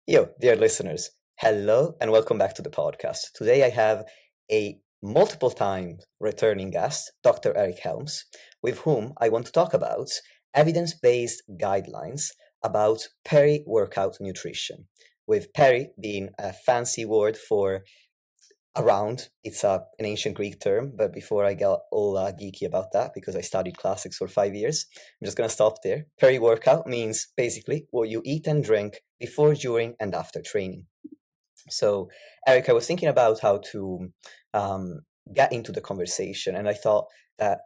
Yo, dear listeners, hello and welcome back to the podcast. Today I have a multiple time returning guest, Dr. Eric Helms, with whom I want to talk about evidence-based guidelines about peri-workout nutrition, with peri being a fancy word for around. It's an ancient Greek term, but before I get all geeky about that, because I studied classics for 5 years, I'm just going to stop there. Peri-workout means basically what you eat and drink before, during, and after training. So, Eric, I was thinking about how to get into the conversation, and I thought that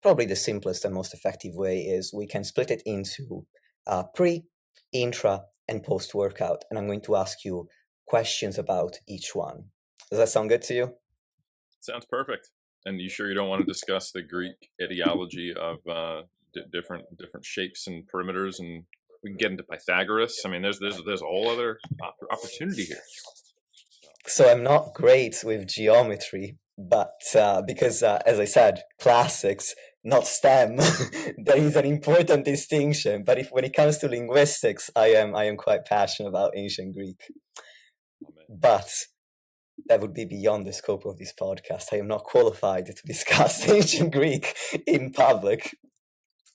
probably the simplest and most effective way is we can split it into pre, intra, and post workout. And I'm going to ask you questions about each one. Does that sound good to you? Sounds perfect. And you sure you don't want to discuss the Greek ideology of different shapes and perimeters, and we can get into Pythagoras? I mean, there's a whole other opportunity here. So I'm not great with geometry, but because, as I said, classics, not STEM, there is an important distinction. But if when it comes to linguistics, I am quite passionate about ancient Greek. But that would be beyond the scope of this podcast. I am not qualified to discuss ancient Greek in public,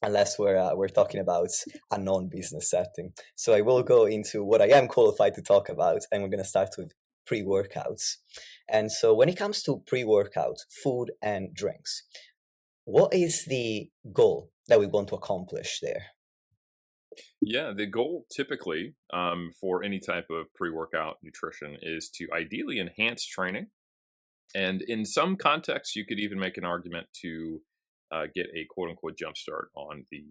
unless we're talking about a non-business setting. So I will go into what I am qualified to talk about, and we're going to start with pre-workouts. And so when it comes to pre-workout, food and drinks, what is the goal that we want to accomplish there? Yeah, the goal typically for any type of pre-workout nutrition is to ideally enhance training. And in some contexts, you could even make an argument to get a quote unquote jumpstart on the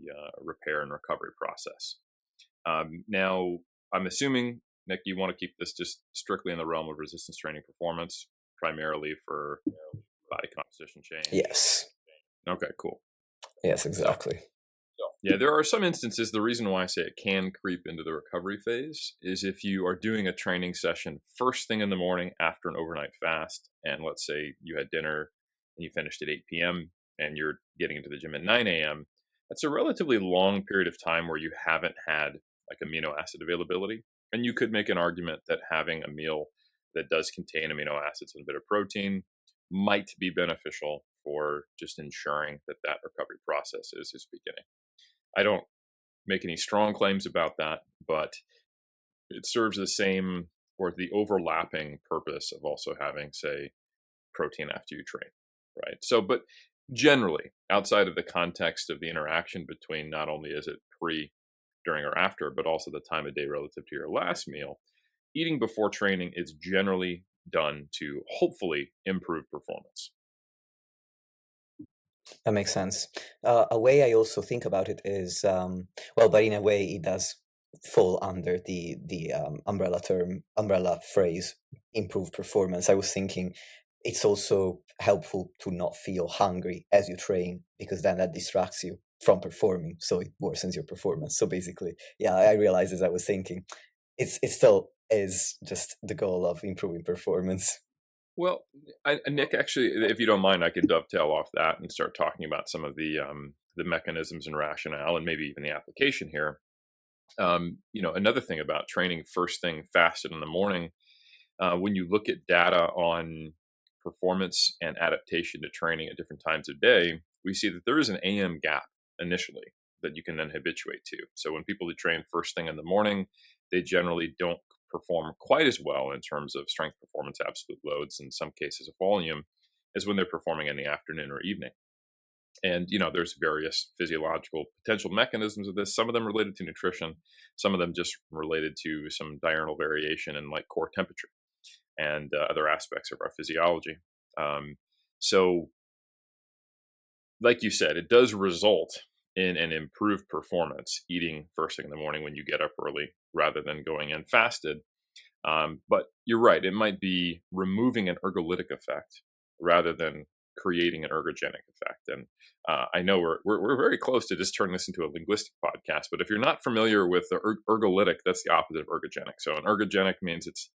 repair and recovery process. Now, I'm assuming, Nick, you want to keep this just strictly in the realm of resistance training performance, primarily for body composition change. Yes. Okay, cool. Yes, exactly. Yeah, there are some instances. The reason why I say it can creep into the recovery phase is if you are doing a training session first thing in the morning after an overnight fast, and let's say you had dinner and you finished at 8 p.m. and you're getting into the gym at 9 a.m., that's a relatively long period of time where you haven't had like amino acid availability. And you could make an argument that having a meal that does contain amino acids and a bit of protein might be beneficial for just ensuring that that recovery process is beginning. I don't make any strong claims about that, but it serves the same or the overlapping purpose of also having, say, protein after you train, right? So, but generally, outside of the context of the interaction between not only is it pre, during, or after, but also the time of day relative to your last meal, eating before training is generally done to hopefully improve performance. That makes sense. A way I also think about it is, well, but in a way it does fall under the umbrella phrase, improved performance. I was thinking it's also helpful to not feel hungry as you train, because then that distracts you from performing, so it worsens your performance. So basically, yeah, I realized as I was thinking, it still is just the goal of improving performance. Well, Nick, actually, if you don't mind, I could dovetail off that and start talking about some of the mechanisms and rationale, and maybe even the application here. Another thing about training first thing fasted in the morning, when you look at data on performance and adaptation to training at different times of day, we see that there is an AM gap initially that you can then habituate to. So when people who train first thing in the morning, they generally don't perform quite as well in terms of strength performance, absolute loads, in some cases of volume, as when they're performing in the afternoon or evening. And there's various physiological potential mechanisms of this, some of them related to nutrition, some of them just related to some diurnal variation in like core temperature and other aspects of our physiology. So like you said, it does result in an improved performance eating first thing in the morning when you get up early rather than going in fasted. But you're right, it might be removing an ergolytic effect rather than creating an ergogenic effect. And I know we're very close to just turning this into a linguistic podcast, but if you're not familiar with the ergolytic, that's the opposite of ergogenic. So an ergogenic means it's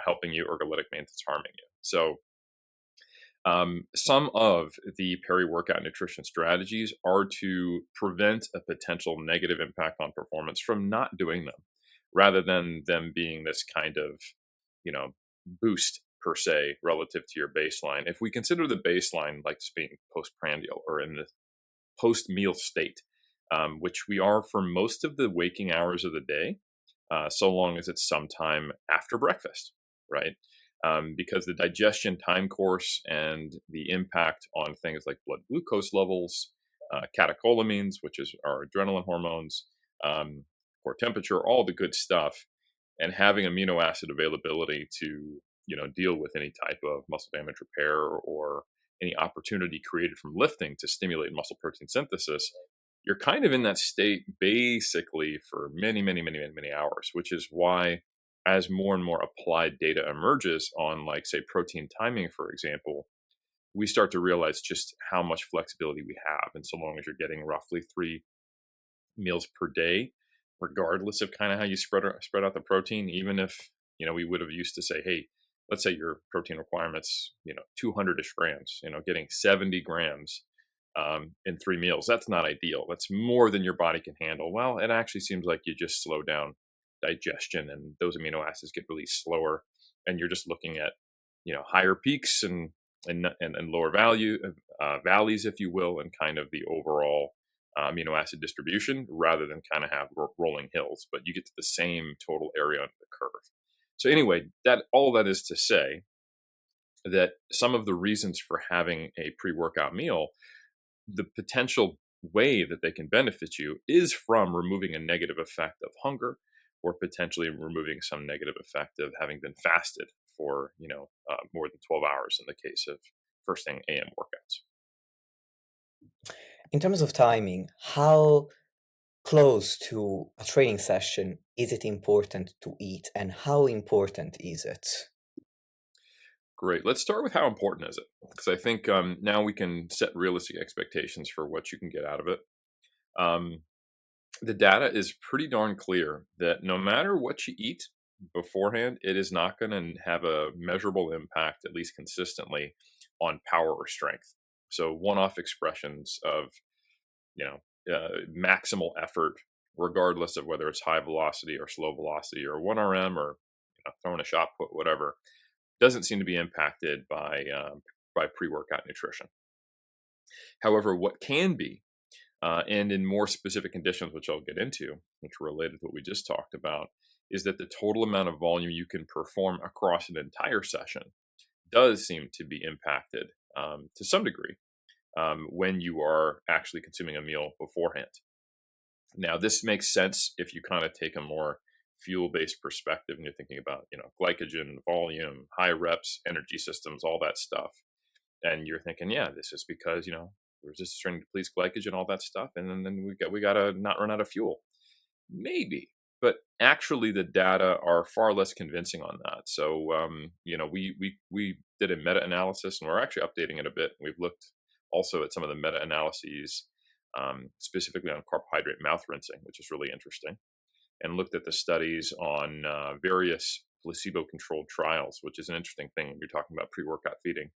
helping you, ergolytic means it's harming you. So some of the peri-workout nutrition strategies are to prevent a potential negative impact on performance from not doing them, rather than them being this kind of, you know, boost per se relative to your baseline. If we consider the baseline like just being postprandial or in the post meal state, which we are for most of the waking hours of the day, so long as it's sometime after breakfast, right? Because the digestion time course and the impact on things like blood glucose levels, catecholamines, which is our adrenaline hormones, core temperature, all the good stuff, and having amino acid availability to deal with any type of muscle damage repair or any opportunity created from lifting to stimulate muscle protein synthesis, you're kind of in that state basically for many, many, many, many, many hours, which is why as more and more applied data emerges on, like, say, protein timing, for example, we start to realize just how much flexibility we have. And so long as you're getting roughly 3 meals per day, regardless of kind of how you spread out the protein, even if, we would have used to say, hey, let's say your protein requirements, 200-ish grams, getting 70 grams in 3 meals. That's not ideal. That's more than your body can handle. Well, it actually seems like you just slow down digestion and those amino acids get released slower. And you're just looking at, higher peaks and lower valleys, if you will, and kind of the overall amino acid distribution rather than kind of have rolling hills, but you get to the same total area under the curve. So anyway, that all that is to say that some of the reasons for having a pre-workout meal, the potential way that they can benefit you is from removing a negative effect of hunger or potentially removing some negative effect of having been fasted for, more than 12 hours in the case of first thing AM workouts. In terms of timing, how close to a training session is it important to eat, and how important is it? Great. Let's start with how important is it? Because I think now we can set realistic expectations for what you can get out of it. Um, the data is pretty darn clear that no matter what you eat beforehand, it is not going to have a measurable impact, at least consistently, on power or strength. So one-off expressions of, maximal effort, regardless of whether it's high velocity or slow velocity or 1 RM or throwing a shot put, whatever, doesn't seem to be impacted by pre-workout nutrition. However, what can be, and in more specific conditions, which I'll get into, which are related to what we just talked about, is that the total amount of volume you can perform across an entire session does seem to be impacted to some degree when you are actually consuming a meal beforehand. Now, this makes sense if you kind of take a more fuel-based perspective and you're thinking about, glycogen, volume, high reps, energy systems, all that stuff. And you're thinking, yeah, this is because, resistance training depletes glycogen, all that stuff. And then we got to not run out of fuel. Maybe, but actually the data are far less convincing on that. So, we did a meta-analysis and we're actually updating it a bit. We've looked also at some of the meta-analyses specifically on carbohydrate mouth rinsing, which is really interesting, and looked at the studies on various placebo-controlled trials, which is an interesting thing when you're talking about pre-workout feeding,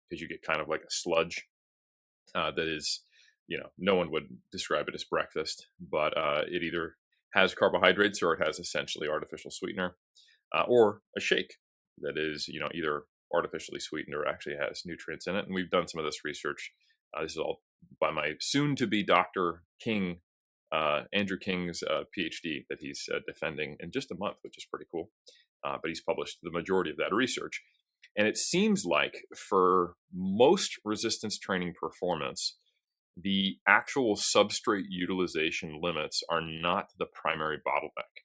because you get kind of like a sludge that is, no one would describe it as breakfast, but it either has carbohydrates or it has essentially artificial sweetener, or a shake that is, either artificially sweetened or actually has nutrients in it. And we've done some of this research. This is all by my soon-to-be Dr. King, Andrew King's PhD that he's defending in just a month, which is pretty cool. But he's published the majority of that research. And it seems like for most resistance training performance, the actual substrate utilization limits are not the primary bottleneck.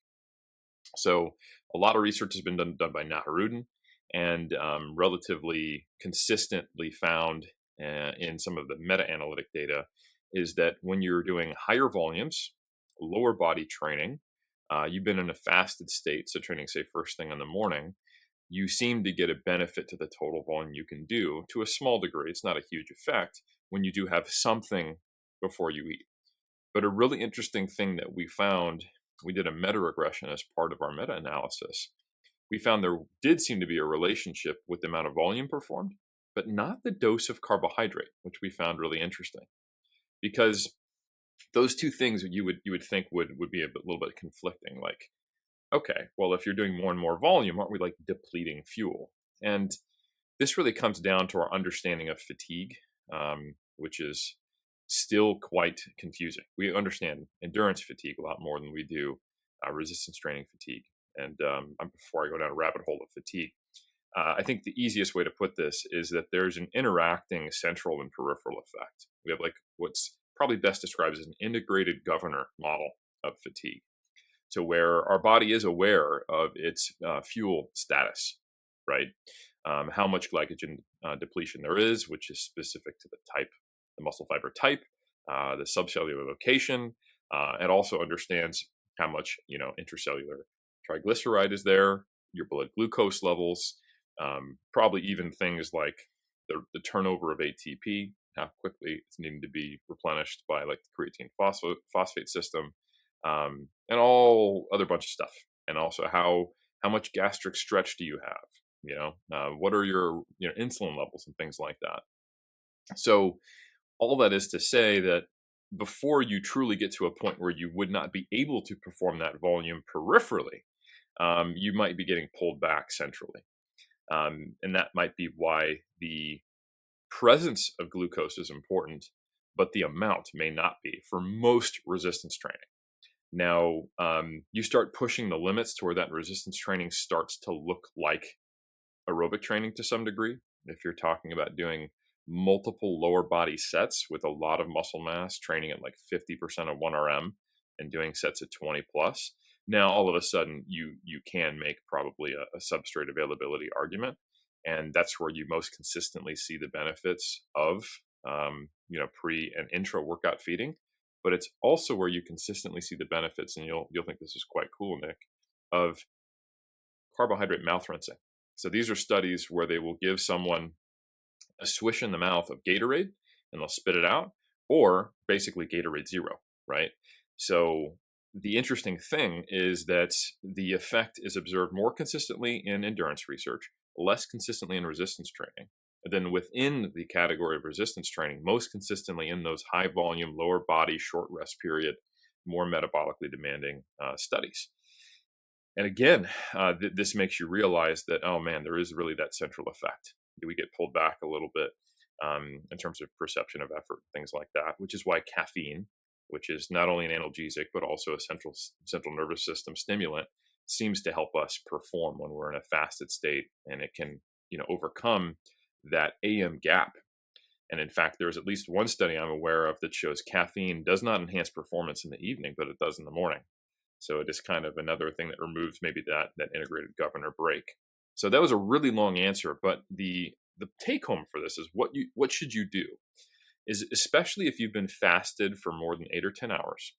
So a lot of research has been done by Naharudin and relatively consistently found in some of the meta-analytic data is that when you're doing higher volumes, lower body training, you've been in a fasted state, so training, say, first thing in the morning, you seem to get a benefit to the total volume you can do to a small degree. It's not a huge effect when you do have something before you eat. But a really interesting thing that we found, we did a meta-regression as part of our meta-analysis. We found there did seem to be a relationship with the amount of volume performed, but not the dose of carbohydrate, which we found really interesting. Because those two things you would think would be a little bit conflicting. Like, okay, well, if you're doing more and more volume, aren't we like depleting fuel? And this really comes down to our understanding of fatigue, which is still quite confusing. We understand endurance fatigue a lot more than we do resistance training fatigue. And before I go down a rabbit hole of fatigue, I think the easiest way to put this is that there's an interacting central and peripheral effect. We have like what's probably best described as an integrated governor model of fatigue. So where our body is aware of its fuel status, right? How much glycogen depletion there is, which is specific to the type, the muscle fiber type, the subcellular location. It also understands how much intracellular triglyceride is there, your blood glucose levels, probably even things like the turnover of ATP, how quickly it's needing to be replenished by like the creatine phosphate system, and all other bunch of stuff. And also how much gastric stretch do you have? What are your insulin levels and things like that. So all that is to say that before you truly get to a point where you would not be able to perform that volume peripherally, you might be getting pulled back centrally. And that might be why the presence of glucose is important, but the amount may not be for most resistance training. Now, you start pushing the limits to where that resistance training starts to look like aerobic training to some degree. If you're talking about doing multiple lower body sets with a lot of muscle mass, training at like 50% of 1RM and doing sets at 20 plus, now all of a sudden you can make probably a substrate availability argument. And that's where you most consistently see the benefits of pre and intra workout feeding. But it's also where you consistently see the benefits, and you'll think this is quite cool, Nick, of carbohydrate mouth rinsing. So these are studies where they will give someone a swish in the mouth of Gatorade and they'll spit it out, or basically Gatorade Zero, right? So the interesting thing is that the effect is observed more consistently in endurance research, less consistently in resistance training. And then within the category of resistance training, most consistently in those high volume, lower body, short rest period, more metabolically demanding studies. And again, this makes you realize that, oh man, there is really that central effect. Do we get pulled back a little bit in terms of perception of effort, things like that, which is why caffeine, which is not only an analgesic, but also a central nervous system stimulant, seems to help us perform when we're in a fasted state, and it can, overcome that AM gap. And in fact, there's at least one study I'm aware of that shows caffeine does not enhance performance in the evening, but it does in the morning. So it is kind of another thing that removes maybe that integrated governor break. So that was a really long answer, but the take home for this is what should you do is, especially if you've been fasted for more than 8 or 10 hours,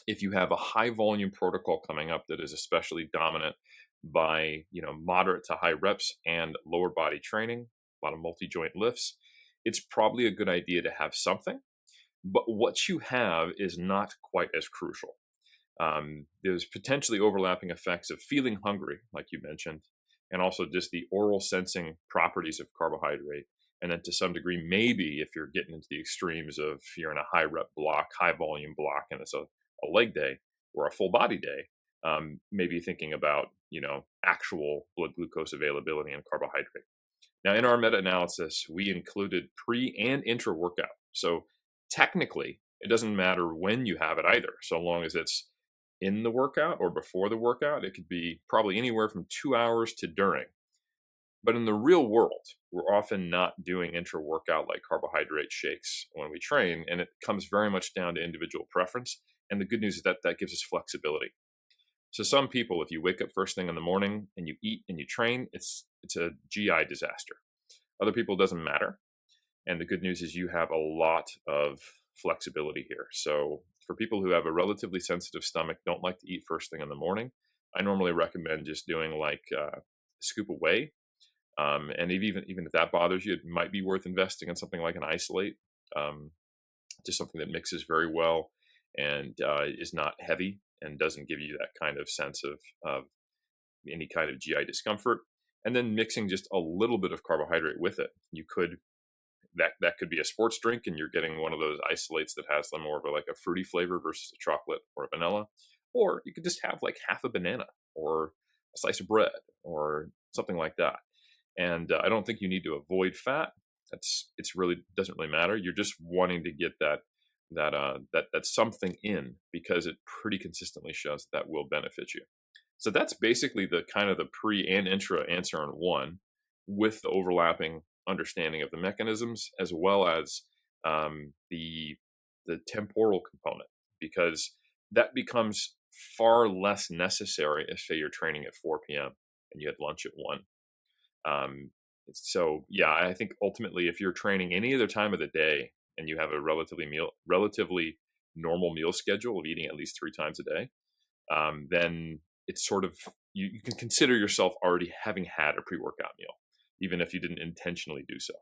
if you have a high volume protocol coming up that is especially dominant by moderate to high reps and lower body training, a lot of multi-joint lifts, it's probably a good idea to have something. But what you have is not quite as crucial. There's potentially overlapping effects of feeling hungry, like you mentioned, and also just the oral sensing properties of carbohydrate. And then to some degree, maybe if you're getting into the extremes of you're in a high rep block, high volume block, and it's a leg day or a full body day, maybe thinking about, actual blood glucose availability and carbohydrate. Now, in our meta-analysis, we included pre and intra workout. So technically, it doesn't matter when you have it either, so long as it's in the workout or before the workout. It could be probably anywhere from 2 hours to during. But in the real world, we're often not doing intra workout like carbohydrate shakes when we train, and it comes very much down to individual preference. And the good news is that that gives us flexibility. So some people, if you wake up first thing in the morning and you eat and you train, it's a GI disaster. Other people, it doesn't matter. And the good news is you have a lot of flexibility here. So for people who have a relatively sensitive stomach, don't like to eat first thing in the morning, I normally recommend just doing like a scoop of whey. And even if that bothers you, it might be worth investing in something like an isolate, just something that mixes very well and is not heavy and doesn't give you that kind of sense of any kind of GI discomfort. And then mixing just a little bit of carbohydrate with it. You could that could be a sports drink, and you're getting one of those isolates that has more of like a fruity flavor versus a chocolate or a vanilla, or you could just have like half a banana or a slice of bread or something like that. And I don't think you need to avoid fat. It's really doesn't really matter. You're just wanting to get that something in, because it pretty consistently shows that will benefit you. So that's basically the kind of the pre and intra answer on one, with the overlapping understanding of the mechanisms, as well as the temporal component, because that becomes far less necessary if, say, you're training at 4 p.m. and you had lunch at 1. So yeah, I think ultimately, if you're training any other time of the day and you have a relatively normal meal schedule of eating at least 3 times a day, then it's sort of, you can consider yourself already having had a pre-workout meal, even if you didn't intentionally do so.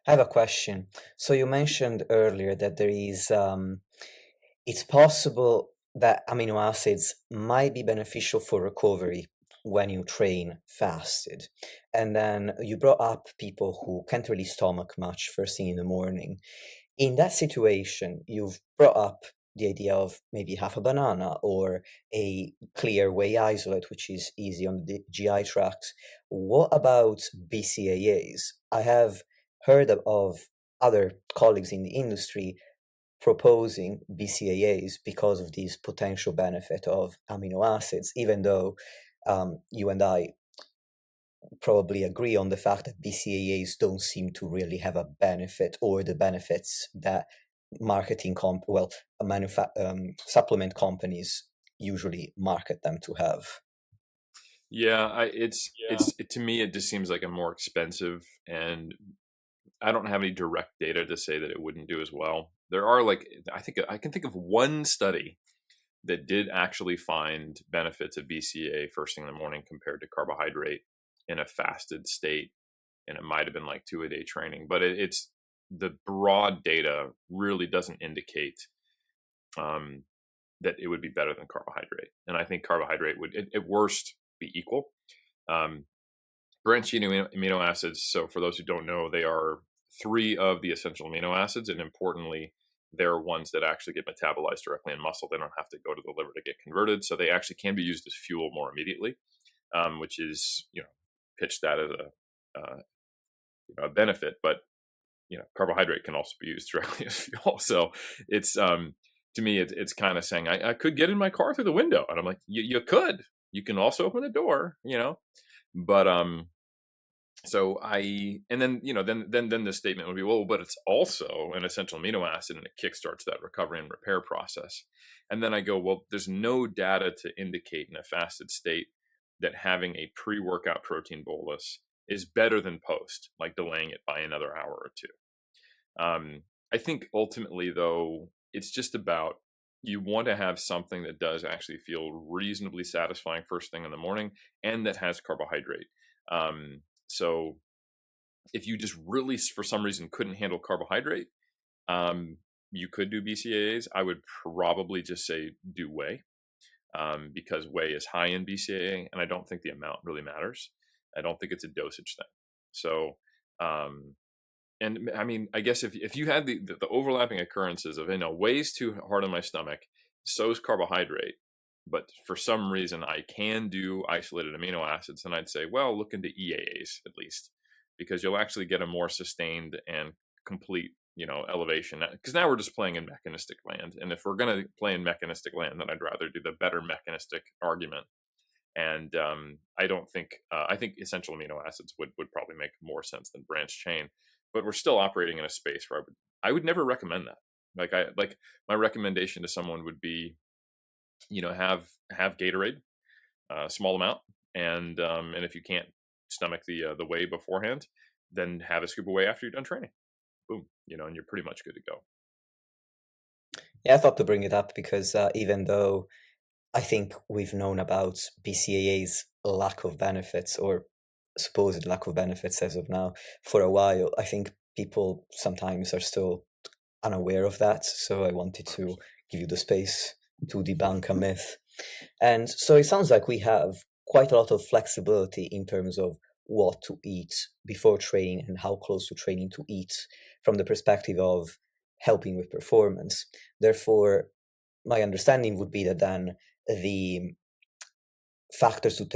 I have a question. So you mentioned earlier that it's possible that amino acids might be beneficial for recovery when you train fasted. And then you brought up people who can't really stomach much first thing in the morning. In that situation, you've brought up the idea of maybe half a banana or a clear whey isolate, which is easy on the GI tract. What about BCAAs? I have heard of other colleagues in the industry proposing BCAAs because of this potential benefit of amino acids, even though you and I probably agree on the fact that BCAAs don't seem to really have a benefit, or the benefits that supplement companies usually market them to have. Yeah, to me, it just seems like a more expensive, and I don't have any direct data to say that it wouldn't do as well. There are, like, I can think of one study that did actually find benefits of BCA first thing in the morning compared to carbohydrate in a fasted state, and it might have been like 2-a-day training, but it's the broad data really doesn't indicate um, that it would be better than carbohydrate. And I think carbohydrate would, at worst, be equal. Um, Branched chain amino acids. So for those who don't know, they are 3 of the essential amino acids, and importantly, they're ones that actually get metabolized directly in muscle. They don't have to go to the liver to get converted, so they actually can be used as fuel more immediately, which is, pitched that as a benefit. But carbohydrate can also be used directly as fuel. So it's to me, it's kind of saying I could get in my car through the window, and I'm like, you could. You can also open the door, but so and then then the statement would be, well, but it's also an essential amino acid, and it kickstarts that recovery and repair process. And then I go, well, there's no data to indicate in a fasted state that having a pre-workout protein bolus is better than post, like delaying it by another hour or two. I think ultimately, though, it's just about, you want to have something that does actually feel reasonably satisfying first thing in the morning, and that has carbohydrate. So if you just really, for some reason, couldn't handle carbohydrate, you could do BCAAs. I would probably just say do whey, because whey is high in BCAA, and I don't think the amount really matters. I don't think it's a dosage thing. So, and I mean, I guess if you had the overlapping occurrences of, whey's too hard on my stomach, so's carbohydrate, but for some reason I can do isolated amino acids, then I'd say, well, look into EAAs at least, because you'll actually get a more sustained and complete, elevation. Because now we're just playing in mechanistic land, and if we're going to play in mechanistic land, then I'd rather do the better mechanistic argument. And I don't think I think essential amino acids would probably make more sense than branched chain, but we're still operating in a space where I would never recommend that. Like my recommendation to someone would be, have Gatorade, a small amount, and if you can't stomach the whey beforehand, then have a scoop of whey after you're done training. Boom, and you're pretty much good to go. Yeah, I thought to bring it up because even though I think we've known about BCAA's lack of benefits, or supposed lack of benefits as of now, for a while, I think people sometimes are still unaware of that. So I wanted to give you the space to debunk a myth. And so it sounds like we have quite a lot of flexibility in terms of what to eat before training and how close to training to eat, from the perspective of helping with performance. Therefore, my understanding would be that then the factors to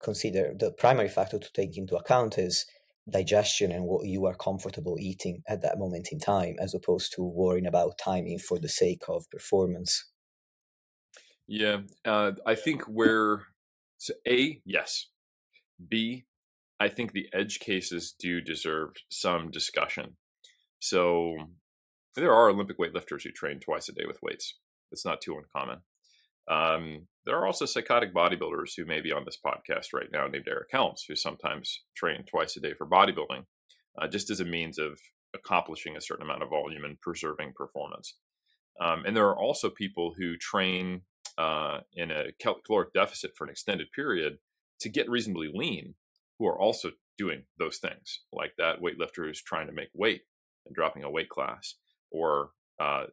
consider, the primary factor to take into account is digestion and what you are comfortable eating at that moment in time, as opposed to worrying about timing for the sake of performance. Yeah, I think yes. B, I think the edge cases do deserve some discussion. So there are Olympic weightlifters who train twice a day with weights. It's not too uncommon. There are also psychotic bodybuilders who may be on this podcast right now, named Eric Helms, who sometimes train twice a day for bodybuilding, just as a means of accomplishing a certain amount of volume and preserving performance. And there are also people who train in a caloric deficit for an extended period to get reasonably lean, who are also doing those things, like that weightlifter who's trying to make weight and dropping a weight class, or a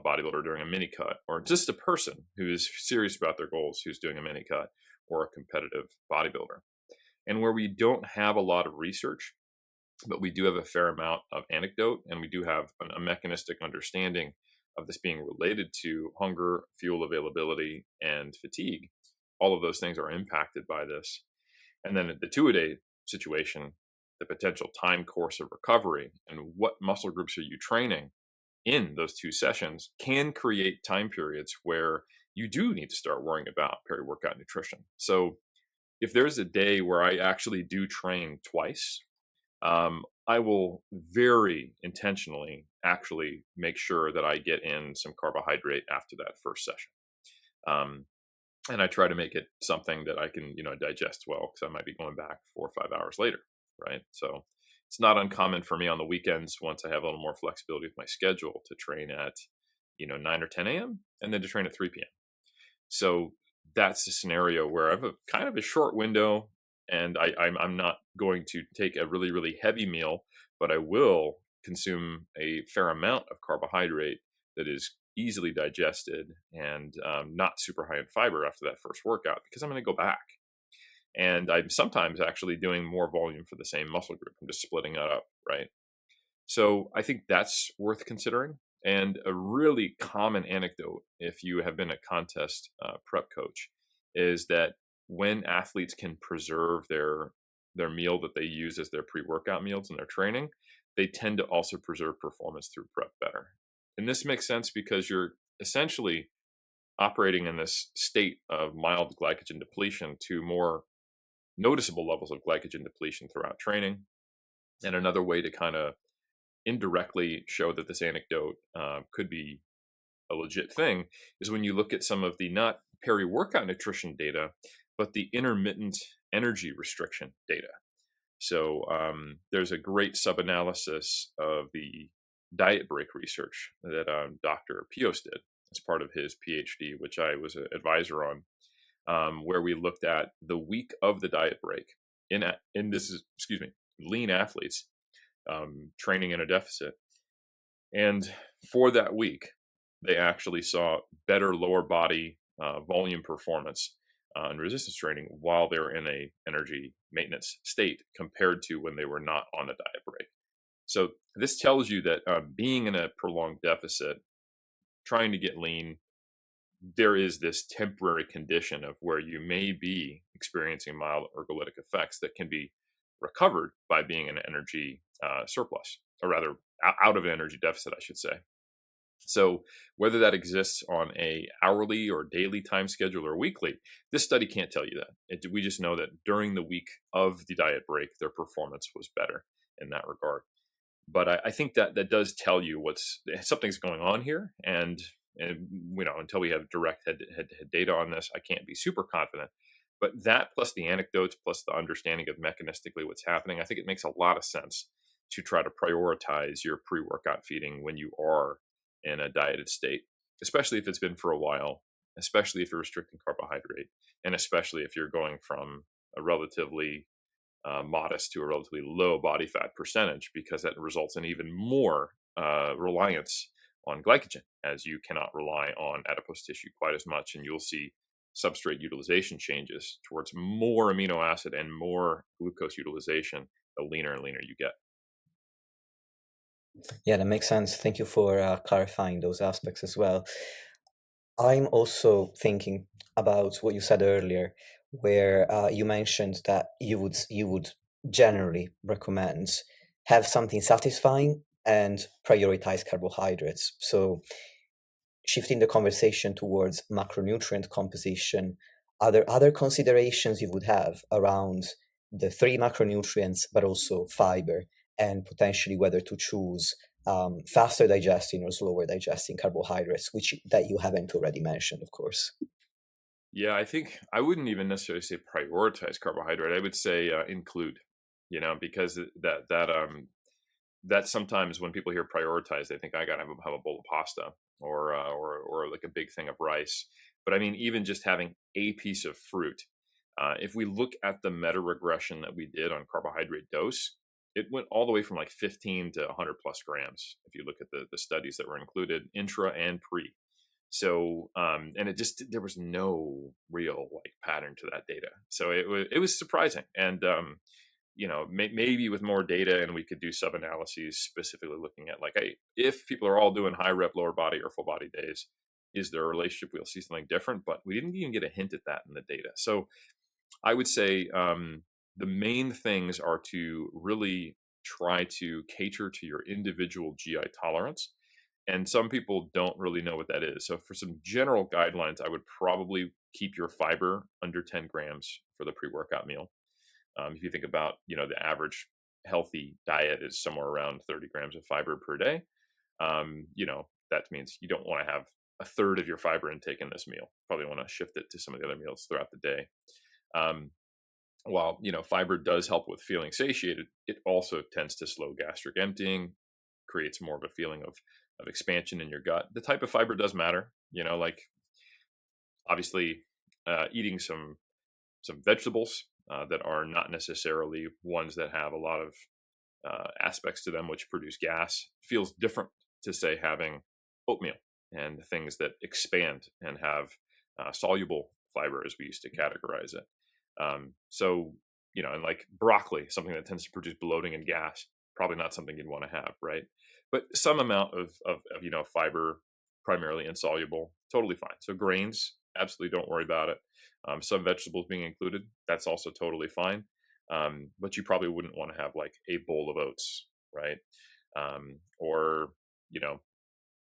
bodybuilder doing a mini cut, or just a person who is serious about their goals who's doing a mini cut, or a competitive bodybuilder. And where we don't have a lot of research, but we do have a fair amount of anecdote, and we do have a mechanistic understanding of this being related to hunger, fuel availability, and fatigue. All of those things are impacted by this. And then the two-a-day situation, the potential time course of recovery, and what muscle groups are you training in those two sessions can create time periods where you do need to start worrying about peri-workout nutrition. So if there's a day where I actually do train twice, I will very intentionally actually make sure that I get in some carbohydrate after that first session. And I try to make it something that I can, digest well, because I might be going back 4 or 5 hours later, right? So it's not uncommon for me on the weekends, once I have a little more flexibility with my schedule, to train at, 9 or 10 a.m. and then to train at 3 p.m. So that's a scenario where I have a kind of a short window, and I'm not going to take a really, really heavy meal, but I will consume a fair amount of carbohydrate that is easily digested and not super high in fiber after that first workout, because I'm going to go back. And I'm sometimes actually doing more volume for the same muscle group. I'm just splitting it up, right? So I think that's worth considering. And a really common anecdote, if you have been a contest prep coach, is that when athletes can preserve their meal that they use as their pre-workout meals in their training, they tend to also preserve performance through prep better. And this makes sense because you're essentially operating in this state of mild glycogen depletion to more noticeable levels of glycogen depletion throughout training. And another way to kind of indirectly show that this anecdote could be a legit thing is when you look at some of the not peri-workout nutrition data, but the intermittent energy restriction data. So there's a great sub-analysis of the diet break research that Dr. Pios did as part of his PhD, which I was an advisor on, where we looked at the week of the diet break in lean athletes training in a deficit. And for that week, they actually saw better lower body volume performance and resistance training while they were in a energy maintenance state compared to when they were not on a diet break. So this tells you that being in a prolonged deficit, trying to get lean, there is this temporary condition of where you may be experiencing mild ergolytic effects that can be recovered by being in an energy surplus, or rather out of an energy deficit, I should say. So whether that exists on a hourly or daily time schedule or weekly, this study can't tell you that. We just know that during the week of the diet break, their performance was better in that regard. But I think that does tell you something's going on here, and until we have direct head-to-head data on this, I can't be super confident. But that, plus the anecdotes, plus the understanding of mechanistically what's happening, I think it makes a lot of sense to try to prioritize your pre-workout feeding when you are in a dieted state, especially if it's been for a while, especially if you're restricting carbohydrate, and especially if you're going from a relatively modest to a relatively low body fat percentage, because that results in even more reliance on glycogen, as you cannot rely on adipose tissue quite as much, and you'll see substrate utilization changes towards more amino acid and more glucose utilization the leaner and leaner you get. Yeah, that makes sense. Thank you for clarifying those aspects as well. I'm also thinking about what you said earlier, where you mentioned that you would generally recommend have something satisfying and prioritize carbohydrates. So shifting the conversation towards macronutrient composition, are there other considerations you would have around the three macronutrients, but also fiber, and potentially whether to choose faster digesting or slower digesting carbohydrates, which that you haven't already mentioned, of course. Yeah, I think I wouldn't even necessarily say prioritize carbohydrate. I would say include, because that sometimes when people hear prioritize, they think I gotta have a bowl of pasta or like a big thing of rice. But I mean, even just having a piece of fruit. If we look at the meta regression that we did on carbohydrate dose, it went all the way from like 15 to 100 plus grams. If you look at the studies that were included, intra and pre. So, and it just there was no real like pattern to that data. So it was surprising, and maybe with more data and we could do sub analyses specifically looking at like, hey, if people are all doing high rep lower body or full body days, is there a relationship? We'll see something different, but we didn't even get a hint at that in the data. So I would say the main things are to really try to cater to your individual GI tolerance. And some people don't really know what that is. So, for some general guidelines, I would probably keep your fiber under 10 grams for the pre workout meal. If you think about, the average healthy diet is somewhere around 30 grams of fiber per day. That means you don't want to have a third of your fiber intake in this meal. Probably want to shift it to some of the other meals throughout the day. Um, while fiber does help with feeling satiated, it also tends to slow gastric emptying, creates more of a feeling of expansion in your gut. The type of fiber does matter, like obviously eating some vegetables that are not necessarily ones that have a lot of aspects to them which produce gas feels different to say having oatmeal and things that expand and have soluble fiber as we used to categorize it. So, and like broccoli, something that tends to produce bloating and gas, probably not something you'd want to have, right? But some amount of fiber, primarily insoluble, totally fine. So grains, absolutely don't worry about it. Some vegetables being included, that's also totally fine. But you probably wouldn't want to have like a bowl of oats, right? Or, you know,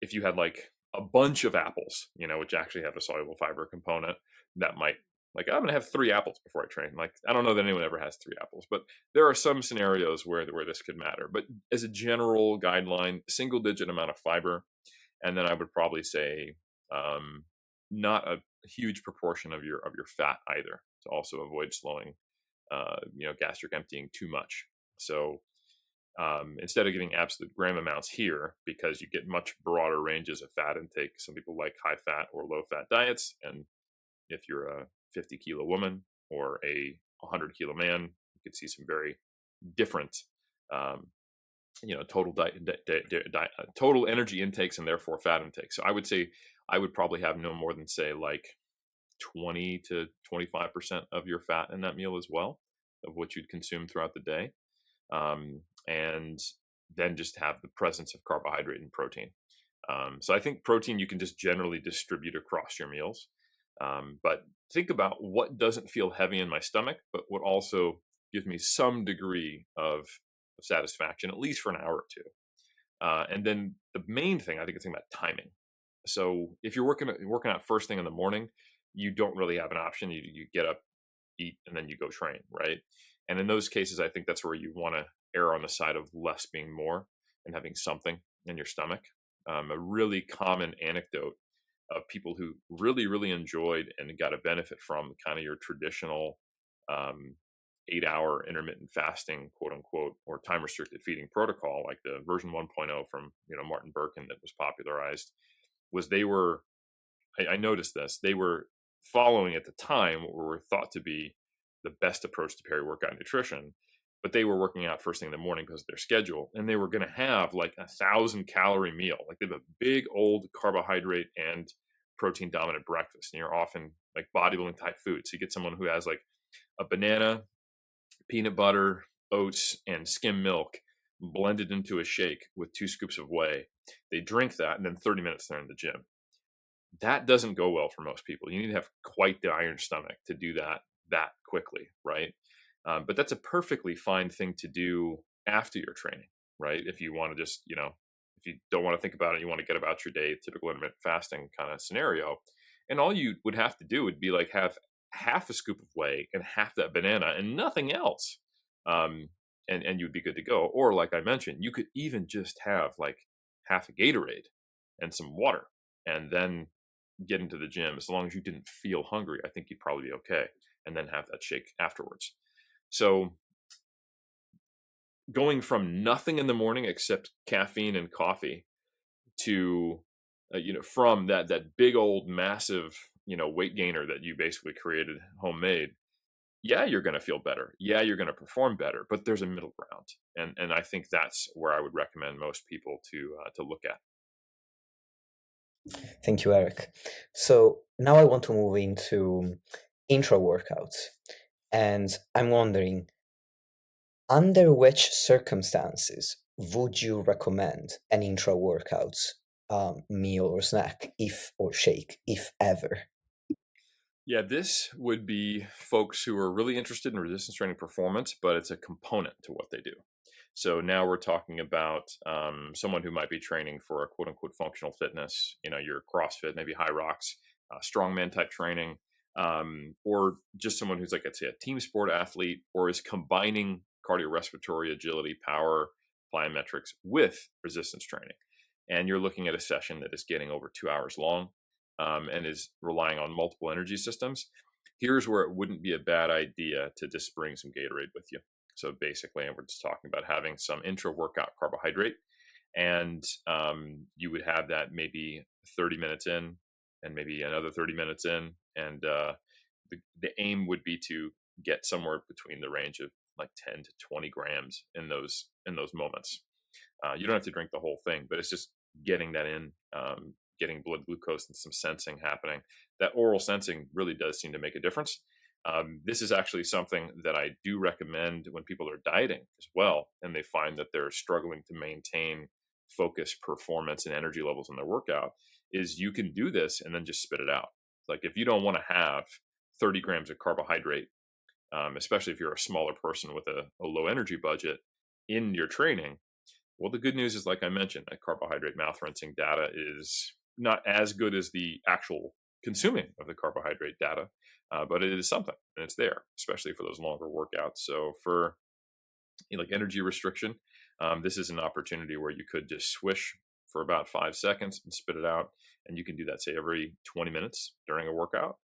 if you had like a bunch of apples, which actually have a soluble fiber component, that might like I'm gonna have 3 apples before I train. Like I don't know that anyone ever has 3 apples, but there are some scenarios where this could matter. But as a general guideline, single digit amount of fiber, and then I would probably say not a huge proportion of your fat either, to also avoid slowing gastric emptying too much. So instead of getting absolute gram amounts here, because you get much broader ranges of fat intake. Some people like high fat or low fat diets, and if you're a 50-kilo woman or a 100-kilo man, you could see some very different, um, total energy intakes and therefore fat intake. So I would say I would probably have no more than say like 20 to 25% of your fat in that meal as well, of what you'd consume throughout the day. And then just have the presence of carbohydrate and protein. So I think protein you can just generally distribute across your meals. But think about what doesn't feel heavy in my stomach, but what also gives me some degree of satisfaction, at least for an hour or two. And then the main thing, I think, is about timing. So if you're working out first thing in the morning, you don't really have an option. You get up, eat, and then you go train, right? And in those cases, I think that's where you want to err on the side of less being more and having something in your stomach. A really common anecdote of people who really, really enjoyed and got a benefit from kind of your traditional um, 8-hour intermittent fasting, quote unquote, or time restricted feeding protocol, like the version 1.0 from Martin Birkin that was popularized, was I noticed this, they were following at the time what were thought to be the best approach to peri-workout nutrition, but they were working out first thing in the morning because of their schedule, and they were going to have like 1,000-calorie meal, like they have a big old carbohydrate and protein dominant breakfast, and you're often like bodybuilding type food. So you get someone who has like a banana, peanut butter, oats, and skim milk blended into a shake with 2 scoops of whey. They drink that, and then 30 minutes they're in the gym. That doesn't go well for most people. You need to have quite the iron stomach to do that quickly, right? But that's a perfectly fine thing to do after your training, right? If you want to just, if you don't want to think about it, you want to get about your day, typical intermittent fasting kind of scenario. And all you would have to do would be like have half a scoop of whey and half that banana and nothing else. And you'd be good to go. Or like I mentioned, you could even just have like half a Gatorade and some water and then get into the gym. As long as you didn't feel hungry, I think you'd probably be okay. And then have that shake afterwards. So going from nothing in the morning except caffeine and coffee to from that big old massive weight gainer that you basically created homemade, yeah, you're going to feel better, yeah, you're going to perform better, but there's a middle ground, and I think that's where I would recommend most people to look at. Thank you, Eric. So now I want to move into intra workouts. And I'm wondering, under which circumstances would you recommend an intra workout meal or snack, if or shake, if ever? Yeah, this would be folks who are really interested in resistance training performance, but it's a component to what they do. So now we're talking about someone who might be training for a quote unquote functional fitness, your CrossFit, maybe High Rocks, strongman type training, or just someone who's like, let's say, a team sport athlete, or is combining cardiorespiratory agility, power, plyometrics with resistance training. And you're looking at a session that is getting over 2 hours long, and is relying on multiple energy systems. Here's where it wouldn't be a bad idea to just bring some Gatorade with you. So basically, we're just talking about having some intra workout carbohydrate, and you would have that maybe 30 minutes in, and maybe another 30 minutes in, and the aim would be to get somewhere between the range of like 10 to 20 grams in those moments. You don't have to drink the whole thing, but it's just getting that in, getting blood glucose and some sensing happening. That oral sensing really does seem to make a difference. This is actually something that I do recommend when people are dieting as well, and they find that they're struggling to maintain focus, performance, and energy levels in their workout. Is you can do this and then just spit it out. Like if you don't want to have 30 grams of carbohydrate, especially if you're a smaller person with a low energy budget in your training, well, the good news is, like I mentioned, that carbohydrate mouth rinsing data is not as good as the actual consuming of the carbohydrate data, but it is something, and it's there, especially for those longer workouts. So for like energy restriction, this is an opportunity where you could just swish for about 5 seconds and spit it out, and you can do that, say, every 20 minutes during a workout.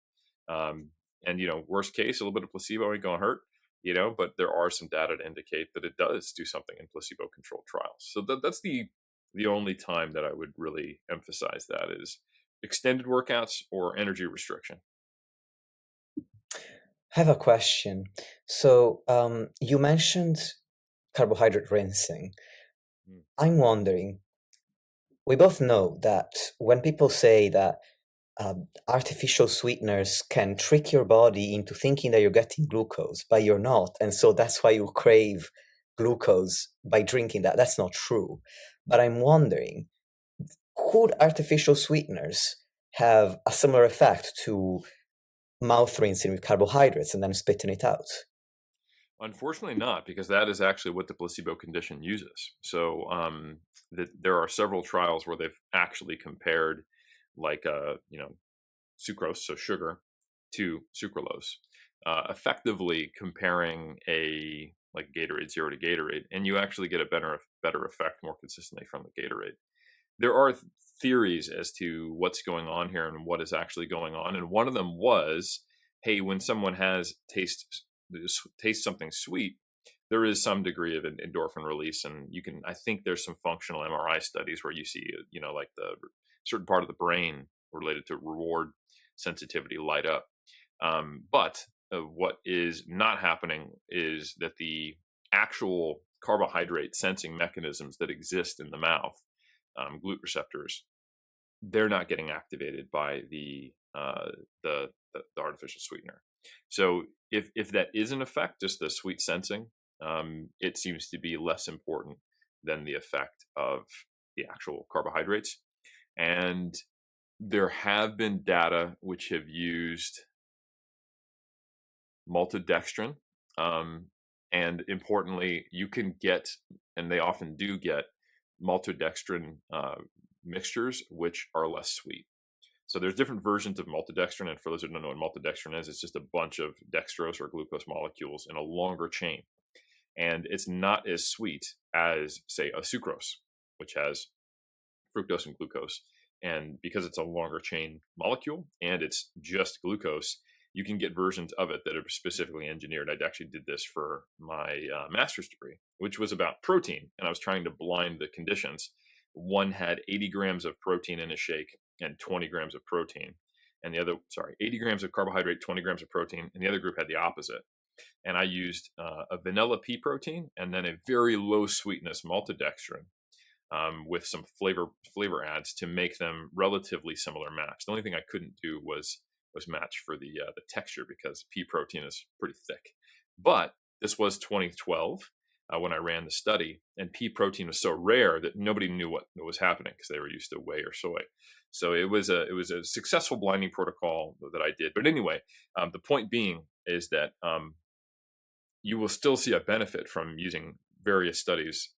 And worst case, a little bit of placebo ain't gonna hurt, but there are some data to indicate that it does do something in placebo-controlled trials. So that's the only time that I would really emphasize that is extended workouts or energy restriction. I have a question. So you mentioned carbohydrate rinsing. Mm. I'm wondering, we both know that when people say that artificial sweeteners can trick your body into thinking that you're getting glucose, but you're not. And so that's why you crave glucose by drinking that. That's not true. But I'm wondering, could artificial sweeteners have a similar effect to mouth rinsing with carbohydrates and then spitting it out? Unfortunately, not, because that is actually what the placebo condition uses. So there are several trials where they've actually compared, like sucrose, so sugar, to sucralose, effectively comparing a like Gatorade Zero to Gatorade, and you actually get a better effect more consistently from the Gatorade. There are theories as to what's going on here and what is actually going on, and one of them was, hey, when someone has taste something sweet, there is some degree of an endorphin release, and I think there's some functional MRI studies where you see like the certain part of the brain related to reward sensitivity light up. But what is not happening is that the actual carbohydrate sensing mechanisms that exist in the mouth, GLUT receptors, they're not getting activated by the artificial sweetener. So if that is an effect, just the sweet sensing, it seems to be less important than the effect of the actual carbohydrates. And There have been data which have used maltodextrin, and importantly, you can get, and they often do get, maltodextrin mixtures which are less sweet. So there's different versions of maltodextrin, and for those who don't know what maltodextrin is, it's just a bunch of dextrose or glucose molecules in a longer chain, and it's not as sweet as, say, a sucrose, which has fructose and glucose. And because it's a longer chain molecule and it's just glucose, you can get versions of it that are specifically engineered. I actually did this for my master's degree, which was about protein, and I was trying to blind the conditions. One had 80 grams of protein in a shake and 20 grams of protein, and the other, 80 grams of carbohydrate, 20 grams of protein, and the other group had the opposite. And I used a vanilla pea protein and then a very low sweetness maltodextrin, with some flavor adds to make them relatively similar match. The only thing I couldn't do was match for the texture, because pea protein is pretty thick. But this was 2012 when I ran the study, and pea protein was so rare that nobody knew what was happening because they were used to whey or soy. So it was a successful blinding protocol that I did. But anyway, the point being is that you will still see a benefit from using various studies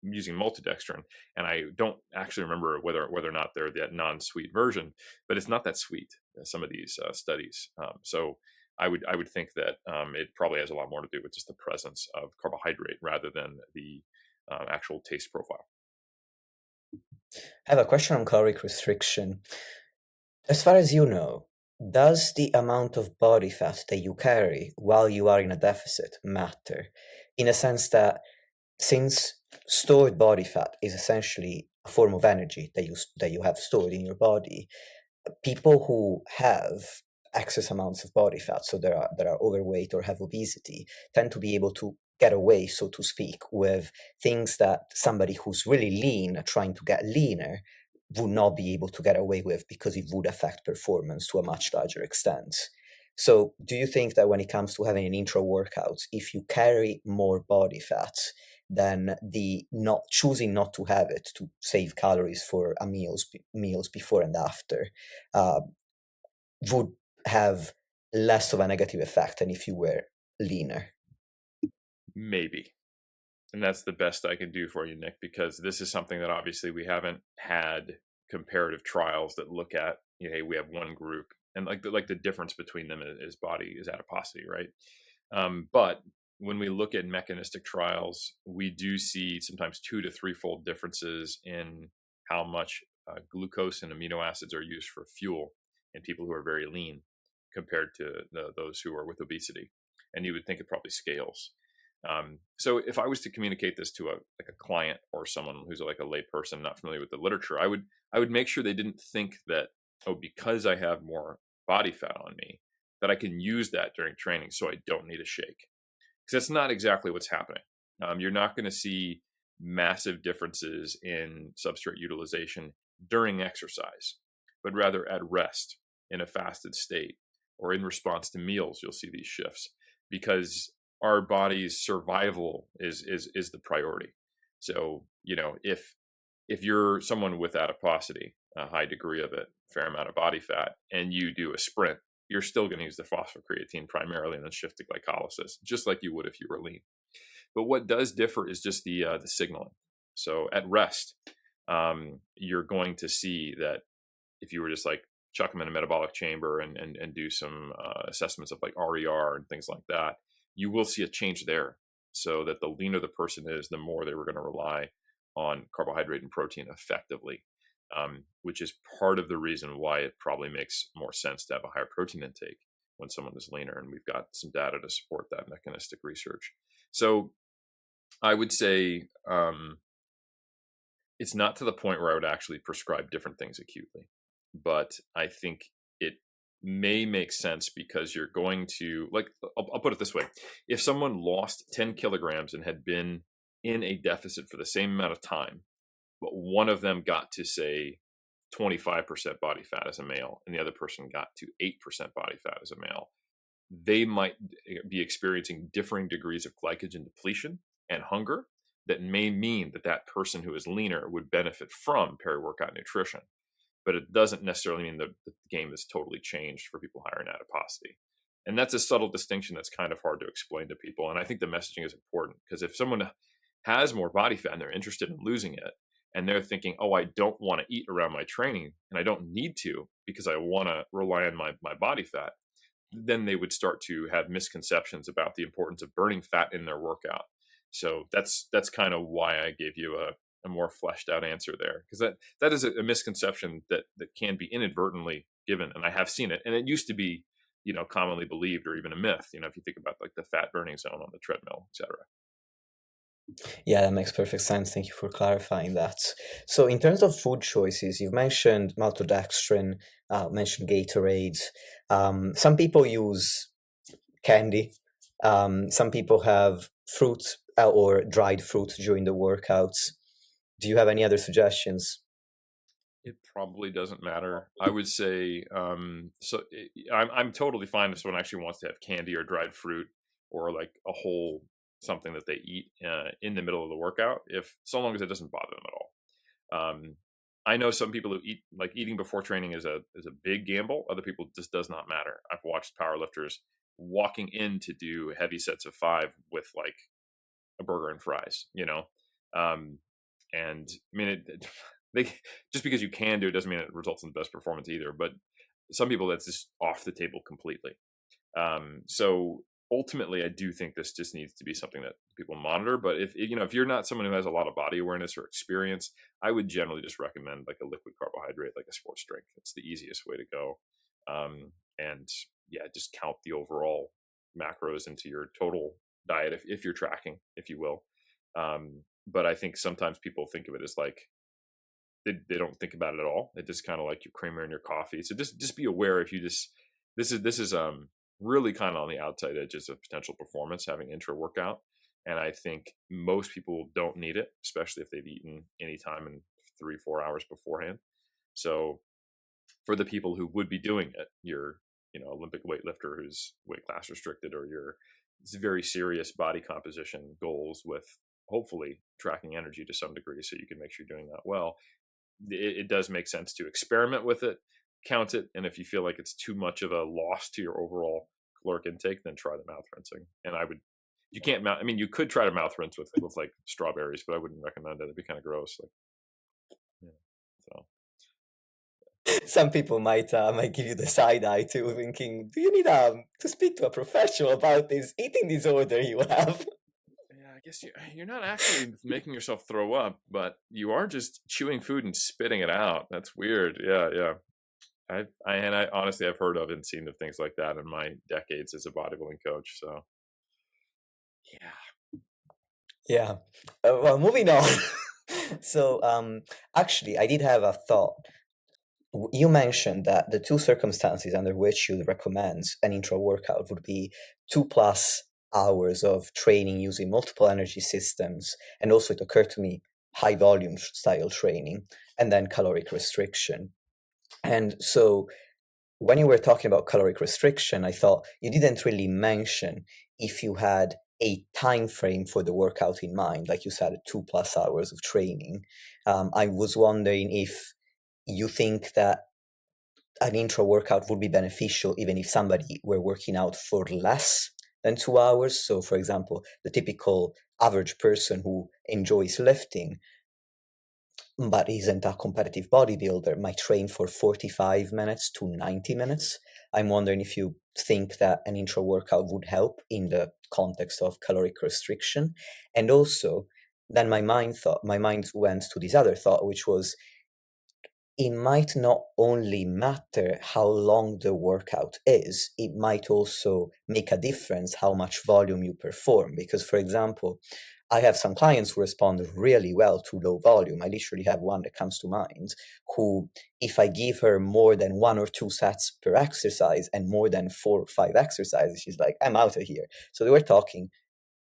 using maltodextrin, and I don't actually remember whether or not they're that non-sweet version, but it's not that sweet, some of these studies. So I would think that it probably has a lot more to do with just the presence of carbohydrate rather than the actual taste profile. I have a question on caloric restriction. As far as you know, does the amount of body fat that you carry while you are in a deficit matter? In a sense that, since stored body fat is essentially a form of energy that you have stored in your body, people who have excess amounts of body fat, so that are overweight or have obesity, tend to be able to get away, so to speak, with things that somebody who's really lean, trying to get leaner, would not be able to get away with, because it would affect performance to a much larger extent. So do you think that when it comes to having an intro workout, if you carry more body fat, then the not choosing not to have it to save calories for a meals before and after uh, would have less of a negative effect than if you were leaner? Maybe. And that's the best I can do for you, Nick, because this is something that obviously we haven't had comparative trials that look at. Hey, we have one group, and like the difference between them is body is adiposity, right? But when we look at mechanistic trials, we do see sometimes 2 to 3-fold differences in how much glucose and amino acids are used for fuel in people who are very lean compared to those who are with obesity. And you would think it probably scales. So if I was to communicate this to a client or someone who's like a lay person not familiar with the literature, I would make sure they didn't think that, oh, because I have more body fat on me, that I can use that during training, so I don't need a shake. Because that's not exactly what's happening. You're not going to see massive differences in substrate utilization during exercise, but rather at rest, in a fasted state, or in response to meals. You'll see these shifts because our body's survival is the priority. So if you're someone with adiposity, a high degree of it, fair amount of body fat, and you do a sprint, you're still going to use the phosphocreatine primarily and then shift to glycolysis, just like you would if you were lean. But what does differ is just the signaling. So at rest, you're going to see that if you were just like chuck them in a metabolic chamber and do some assessments of like RER and things like that, you will see a change there. So that the leaner the person is, the more they were going to rely on carbohydrate and protein effectively, which is part of the reason why it probably makes more sense to have a higher protein intake when someone is leaner. And we've got some data to support that mechanistic research. So I would say it's not to the point where I would actually prescribe different things acutely, but I think it may make sense because you're going to, like, I'll put it this way. If someone lost 10 kilograms and had been in a deficit for the same amount of time, but one of them got to, say, 25% body fat as a male and the other person got to 8% body fat as a male, they might be experiencing differing degrees of glycogen depletion and hunger that may mean that person who is leaner would benefit from peri-workout nutrition. but it doesn't necessarily mean the game is totally changed for people higher in adiposity. And that's a subtle distinction that's kind of hard to explain to people. And I think the messaging is important, because if someone has more body fat and they're interested in losing it, and they're thinking, oh, I don't want to eat around my training and I don't need to because I want to rely on my body fat, then they would start to have misconceptions about the importance of burning fat in their workout. So that's kind of why I gave you a more fleshed out answer there, because that is a misconception that can be inadvertently given, and I have seen it, and it used to be, commonly believed, or even a myth, if you think about like the fat burning zone on the treadmill, etc. Yeah, that makes perfect sense. Thank you for clarifying that. So, in terms of food choices, you've mentioned maltodextrin, mentioned Gatorades. Some people use candy. Some people have fruit or dried fruit during the workouts. Do you have any other suggestions? It probably doesn't matter. I would say, I'm totally fine if someone actually wants to have candy or dried fruit, or like a whole something that they eat in the middle of the workout, if so long as it doesn't bother them at all. I know some people who eating before training is a big gamble. Other people, just does not matter. I've watched powerlifters walking in to do heavy sets of 5 with like a burger and fries, and I mean, they, just because you can do it doesn't mean it results in the best performance either. But some people, that's just off the table completely. So ultimately, I do think this just needs to be something that people monitor. But if you're not someone who has a lot of body awareness or experience, I would generally just recommend like a liquid carbohydrate, like a sports drink. It's the easiest way to go. And yeah, just count the overall macros into your total diet if you're tracking, if you will. But I think sometimes people think of it as like, they don't think about it at all. It's just kind of like your creamer in your coffee. So just be aware, if you just, this is really kind of on the outside edges of potential performance, having intra workout. And I think most people don't need it, especially if they've eaten any time in 3-4 hours beforehand. So for the people who would be doing it, your Olympic weightlifter who's weight class restricted, or your very serious body composition goals with hopefully tracking energy to some degree, so you can make sure you're doing that well, it does make sense to experiment with it, count it, and if you feel like it's too much of a loss to your overall caloric intake, then try the mouth rinsing. And you can't mouth, I mean, you could try to mouth rinse with like strawberries, but I wouldn't recommend it. It'd be kind of gross. Like, yeah, so. Some people might give you the side eye too, thinking, "Do you need to speak to a professional about this eating disorder you have?" Yeah, I guess you're not actually making yourself throw up, but you are just chewing food and spitting it out. That's weird. Yeah. I honestly, I've heard of and seen of things like that in my decades as a bodybuilding coach. So yeah. Yeah. Well, moving on. So, actually, I did have a thought. You mentioned that the two circumstances under which you'd recommend an intra workout would be 2+ hours of training using multiple energy systems, and also it occurred to me high volume style training, and then caloric restriction. And so when you were talking about caloric restriction, I thought you didn't really mention if you had a time frame for the workout in mind, like you said, 2+ hours of training. I was wondering if you think that an intra workout would be beneficial even if somebody were working out for less than 2 hours. So, for example, the typical average person who enjoys lifting but isn't a competitive bodybuilder might train for 45 minutes to 90 minutes. I'm wondering if you think that an intra workout would help in the context of caloric restriction. And also, then my mind went to this other thought, which was, it might not only matter how long the workout is, it might also make a difference how much volume you perform. Because, for example, I have some clients who respond really well to low volume. I literally have one that comes to mind, who, if I give her more than 1 or 2 sets per exercise and more than 4 or 5 exercises, she's like, I'm out of here. So they were talking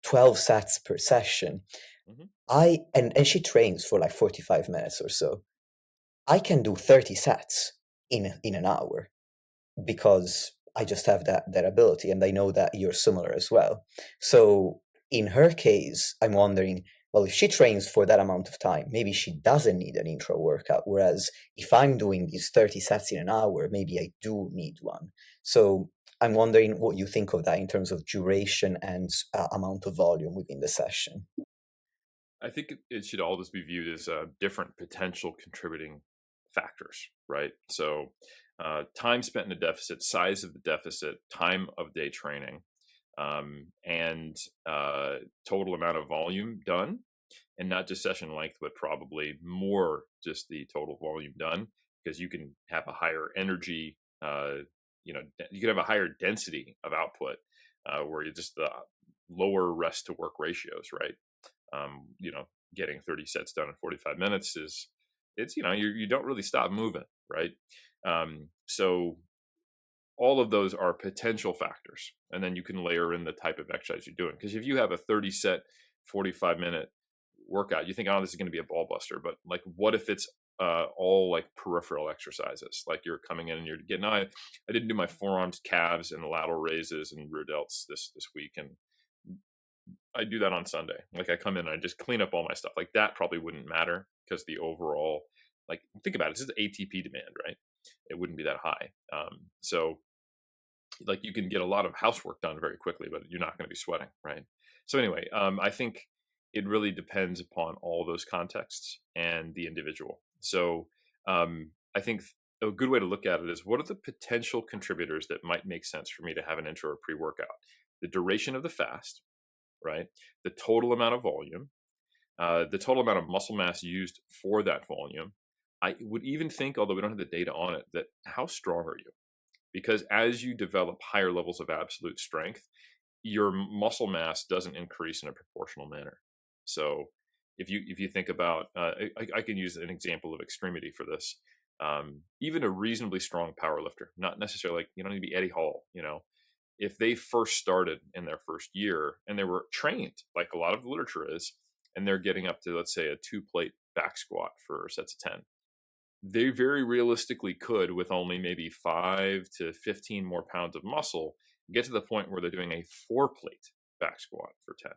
12 sets per session. Mm-hmm. And she trains for like 45 minutes or so. I can do 30 sets in an hour because I just have that ability, and I know that you're similar as well. So in her case, I'm wondering, well, if she trains for that amount of time, maybe she doesn't need an intra workout. Whereas if I'm doing these 30 sets in an hour, maybe I do need one. So I'm wondering what you think of that in terms of duration and amount of volume within the session. I think it should always be viewed as different potential contributing factors, right? So, time spent in a deficit, size of the deficit, time of day training, and total amount of volume done, and not just session length, but probably more just the total volume done, because you can have a higher energy, you can have a higher density of output where you just the lower rest to work ratios, right? um, you know, Getting 30 sets done in 45 minutes it's, you don't really stop moving, right? So all of those are potential factors. And then you can layer in the type of exercise you're doing. Because if you have a 30 set, 45-minute workout, you think, oh, this is going to be a ball buster. But like, what if it's all like peripheral exercises? Like you're coming in and you're getting, I didn't do my forearms, calves, and lateral raises and rear delts this week. And I do that on Sunday. Like I come in and I just clean up all my stuff. Like that probably wouldn't matter because the overall, like think about it, it's just ATP demand, right? It wouldn't be that high. So like you can get a lot of housework done very quickly, but you're not going to be sweating, right? So anyway, I think it really depends upon all those contexts and the individual. So I think a good way to look at it is what are the potential contributors that might make sense for me to have an intro or pre-workout? The duration of the fast, right? The total amount of volume, the total amount of muscle mass used for that volume. I would even think, although we don't have the data on it, that how strong are you? Because as you develop higher levels of absolute strength, your muscle mass doesn't increase in a proportional manner. So if you think about, I can use an example of extremity for this. Even a reasonably strong power lifter, not necessarily like you don't need to be Eddie Hall, if they first started in their first year and they were trained like a lot of the literature is, and they're getting up to, let's say, a 2-plate back squat for sets of 10, they very realistically could, with only maybe 5 to 15 more pounds of muscle, get to the point where they're doing a 4-plate back squat for 10.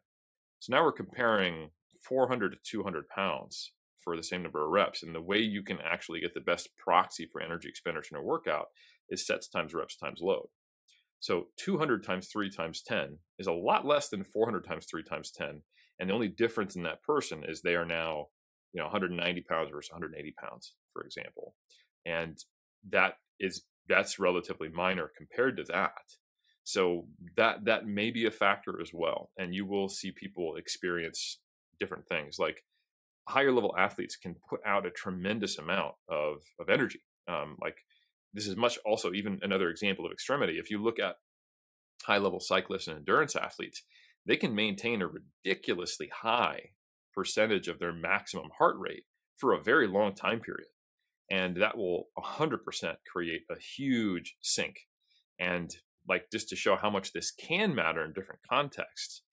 So now we're comparing 400 to 200 pounds for the same number of reps. And the way you can actually get the best proxy for energy expenditure in a workout is sets times reps times load. So 200 times 3 times 10 is a lot less than 400 times 3 times 10. And the only difference in that person is they are now, 190 pounds versus 180 pounds, for example. And that's relatively minor compared to that. So that may be a factor as well. And you will see people experience different things. Like higher level athletes can put out a tremendous amount of energy. Like this is much also even another example of extremity. If you look at high level cyclists and endurance athletes, they can maintain a ridiculously high percentage of their maximum heart rate for a very long time period. And that will 100% create a huge sink. And like just to show how much this can matter in different contexts,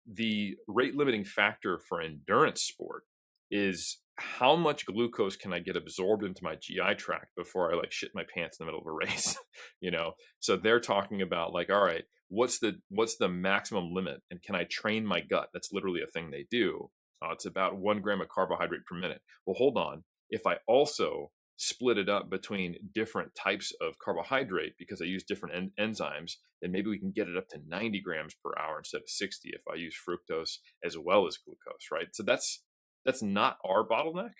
the rate limiting factor for endurance sport is how much glucose can I get absorbed into my GI tract before I like shit my pants in the middle of a race, So they're talking about like, all right, what's the maximum limit, and can I train my gut? That's literally a thing they do. It's about 1 gram of carbohydrate per minute. Well, hold on. If I also split it up between different types of carbohydrate because I use different enzymes, then maybe we can get it up to 90 grams per hour instead of 60 if I use fructose as well as glucose, right? So that's not our bottleneck,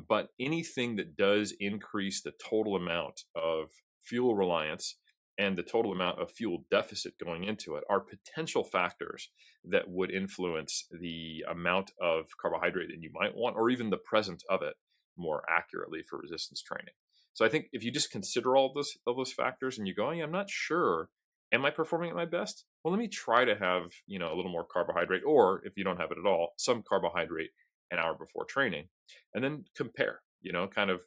but anything that does increase the total amount of fuel reliance and the total amount of fuel deficit going into it are potential factors that would influence the amount of carbohydrate that you might want, or even the presence of it more accurately for resistance training. So I think if you just consider all of those factors and you go, I'm not sure, am I performing at my best? Well, let me try to have, a little more carbohydrate, or if you don't have it at all, some carbohydrate an hour before training, and then compare, kind of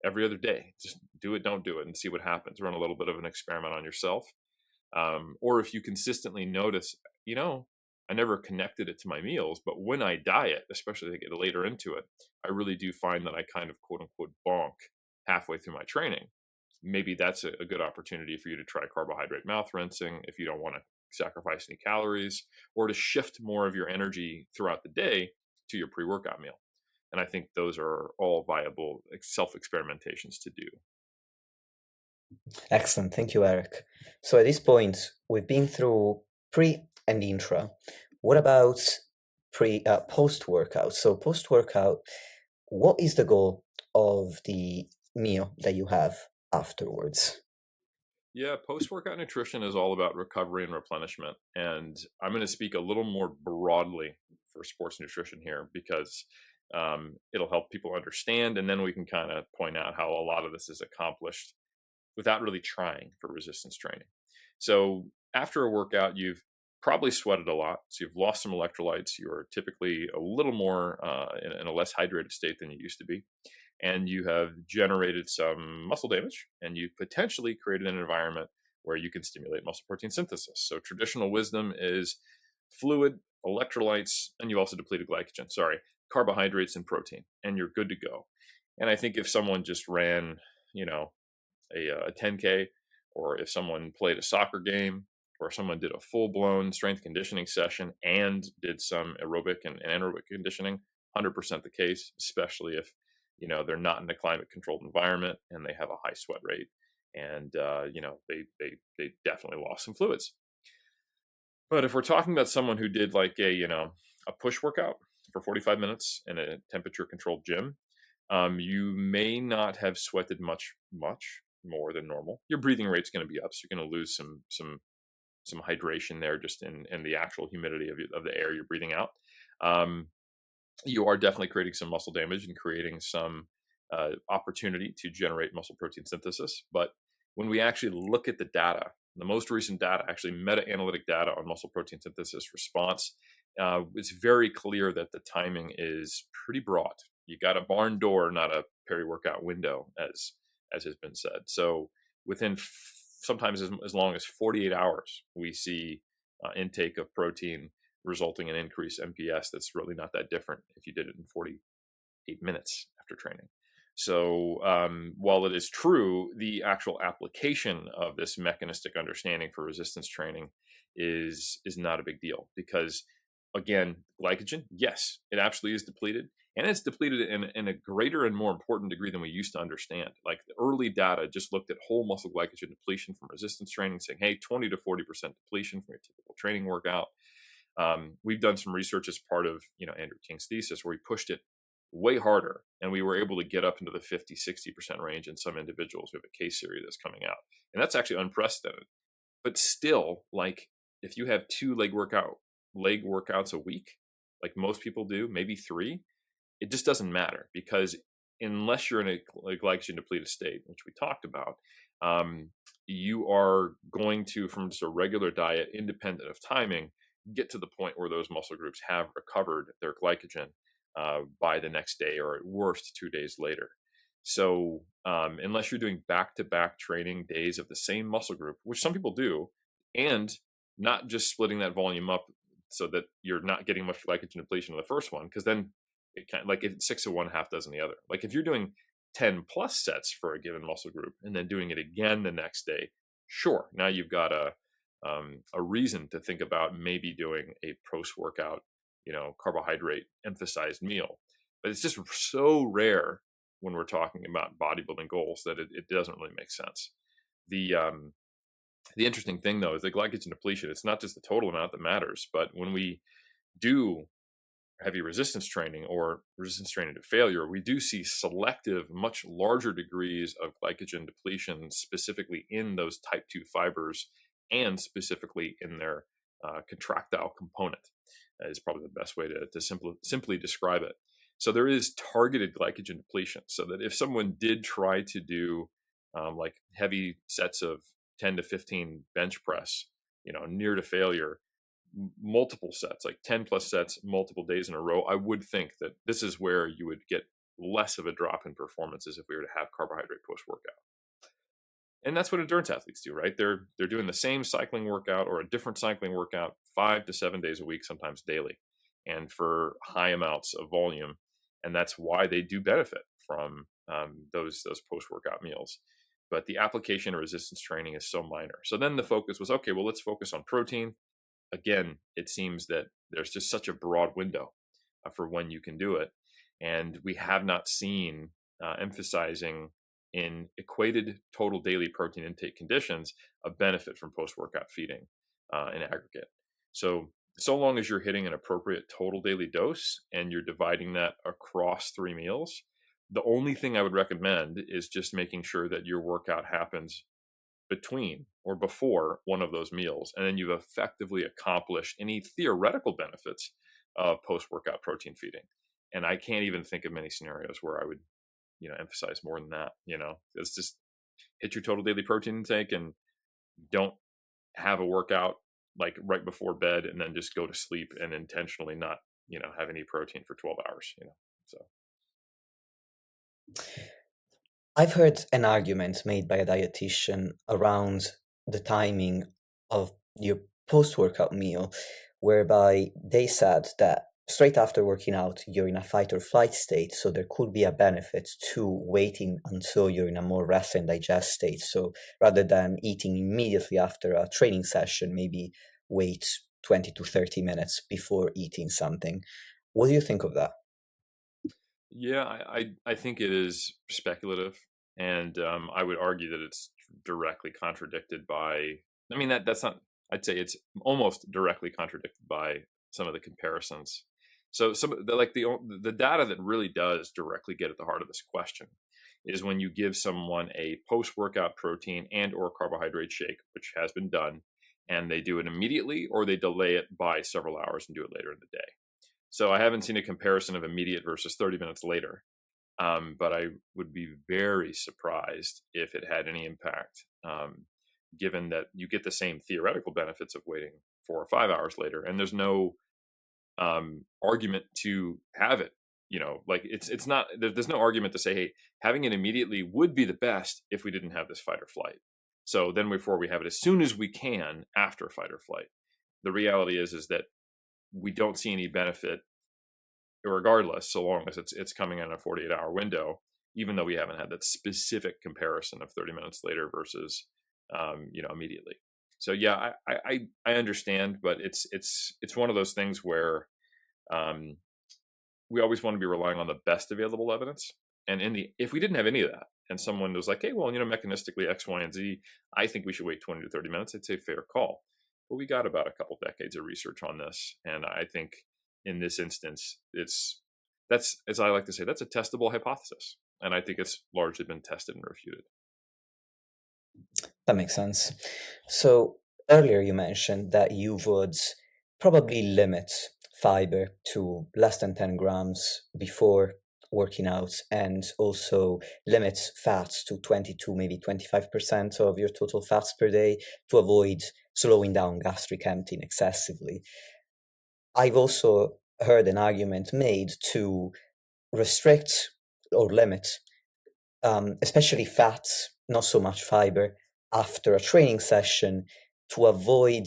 every other day. Just do it, don't do it, and see what happens. Run a little bit of an experiment on yourself. Or if you consistently notice, I never connected it to my meals, but when I diet, especially as I get later into it, I really do find that I kind of quote unquote bonk halfway through my training. Maybe that's a good opportunity for you to try carbohydrate mouth rinsing if you don't want to sacrifice any calories, or to shift more of your energy throughout the day to your pre-workout meal. And I think those are all viable self-experimentations to do. Excellent. Thank you, Eric. So at this point, we've been through pre and intra. What about post workout? So post workout, what is the goal of the meal that you have afterwards? Yeah, post-workout nutrition is all about recovery and replenishment. And I'm going to speak a little more broadly for sports nutrition here because it'll help people understand. And then we can kind of point out how a lot of this is accomplished without really trying for resistance training. So after a workout, you've probably sweated a lot. So you've lost some electrolytes. You're typically a little more in a less hydrated state than you used to be. And you have generated some muscle damage, and you potentially created an environment where you can stimulate muscle protein synthesis. So traditional wisdom is fluid, electrolytes, and you also depleted glycogen, carbohydrates and protein, and you're good to go. And I think if someone just ran, a 10K, or if someone played a soccer game, or if someone did a full-blown strength conditioning session and did some aerobic and anaerobic conditioning, 100% the case, especially if they're not in a climate controlled environment and they have a high sweat rate, and they definitely lost some fluids. But if we're talking about someone who did like a push workout for 45 minutes in a temperature controlled gym, you may not have sweated much more than normal. Your breathing rate's going to be up, so you're going to lose some hydration there, just in the actual humidity of the air you're breathing out. You are definitely creating some muscle damage and creating some opportunity to generate muscle protein synthesis. But when we actually look at the data, the most recent data, actually meta-analytic data on muscle protein synthesis response, it's very clear that the timing is pretty broad. You got a barn door, not a peri-workout window, as has been said. So within sometimes as long as 48 hours, we see intake of protein resulting in increased MPS that's really not that different if you did it in 48 minutes after training. So while it is true, the actual application of this mechanistic understanding for resistance training is not a big deal, because again, glycogen, yes, it absolutely is depleted, and it's depleted in a greater and more important degree than we used to understand. Like the early data just looked at whole muscle glycogen depletion from resistance training, saying, hey, 20 to 40% depletion from your typical training workout. We've done some research as part of Andrew King's thesis, where we pushed it way harder, and we were able to get up into the 50-60% range in some individuals. We have a case series that's coming out, and that's actually unprecedented. But still, like if you have 2 leg workouts a week, like most people do, maybe 3, it just doesn't matter, because unless you're in a glycogen depleted state, which we talked about, you are going to, from just a regular diet, independent of timing, get to the point where those muscle groups have recovered their glycogen by the next day, or at worst 2 days later. So unless you're doing back-to-back training days of the same muscle group, which some people do, and not just splitting that volume up so that you're not getting much glycogen depletion in the first one, because then it kind of, like it's 6 of one, half dozen the other. Like if you're doing 10 plus sets for a given muscle group and then doing it again the next day, sure, now you've got a reason to think about maybe doing a post-workout, carbohydrate emphasized meal. But it's just so rare when we're talking about bodybuilding goals that it doesn't really make sense. The interesting thing, though, is the glycogen depletion. It's not just the total amount that matters, but when we do heavy resistance training or resistance training to failure, we do see selective, much larger degrees of glycogen depletion, specifically in those type 2 fibers, and specifically in their contractile component, is probably the best way to simply describe it. So there is targeted glycogen depletion, so that if someone did try to do like heavy sets of 10 to 15 bench press, near to failure, multiple sets, like 10 plus sets, multiple days in a row, I would think that this is where you would get less of a drop in performances if we were to have carbohydrate post-workout. And that's what endurance athletes do, right? They're doing the same cycling workout or a different cycling workout 5 to 7 days a week, sometimes daily, and for high amounts of volume. And that's why they do benefit from those post-workout meals. But the application of resistance training is so minor. So then the focus was, okay, well, let's focus on protein. Again, it seems that there's just such a broad window for when you can do it. And we have not seen emphasizing in equated total daily protein intake conditions a benefit from post-workout feeding in aggregate. So long as you're hitting an appropriate total daily dose and you're dividing that across 3 meals, the only thing I would recommend is just making sure that your workout happens between or before one of those meals. And then you've effectively accomplished any theoretical benefits of post-workout protein feeding. And I can't even think of many scenarios where I would, emphasize more than that. It's just hit your total daily protein intake and don't have a workout like right before bed and then just go to sleep and intentionally not, have any protein for 12 hours, so. I've heard an argument made by a dietitian around the timing of your post-workout meal, whereby they said that straight after working out, you're in a fight or flight state, so there could be a benefit to waiting until you're in a more rest and digest state. So rather than eating immediately after a training session, maybe wait 20 to 30 minutes before eating something. What do you think of that? Yeah, I think it is speculative, and I would argue that it's directly contradicted by. I mean, that's not. I'd say it's almost directly contradicted by some of the comparisons. So the data that really does directly get at the heart of this question is when you give someone a post-workout protein and or carbohydrate shake, which has been done, and they do it immediately or they delay it by several hours and do it later in the day. So I haven't seen a comparison of immediate versus 30 minutes later, but I would be very surprised if it had any impact, given that you get the same theoretical benefits of waiting 4 or 5 hours later, and there's no argument to have it. Like it's not there's no argument to say, hey, having it immediately would be the best if we didn't have this fight or flight. So then before we have it as soon as we can after fight or flight. The reality is that we don't see any benefit regardless, so long as it's coming in a 48-hour window, even though we haven't had that specific comparison of 30 minutes later versus immediately. So yeah, I understand, but it's one of those things where we always want to be relying on the best available evidence. And if we didn't have any of that, and someone was like, hey, well, mechanistically X, Y, and Z, I think we should wait 20 to 30 minutes, I'd say fair call. But we got about a couple decades of research on this, and I think in this instance, that's, as I like to say, that's a testable hypothesis, and I think it's largely been tested and refuted. That makes sense. So earlier you mentioned that you would probably limit fiber to less than 10 grams before working out, and also limit fats to 22, maybe 25% of your total fats per day to avoid slowing down gastric emptying excessively. I've also heard an argument made to restrict or limit, especially fats, not so much fiber, after a training session to avoid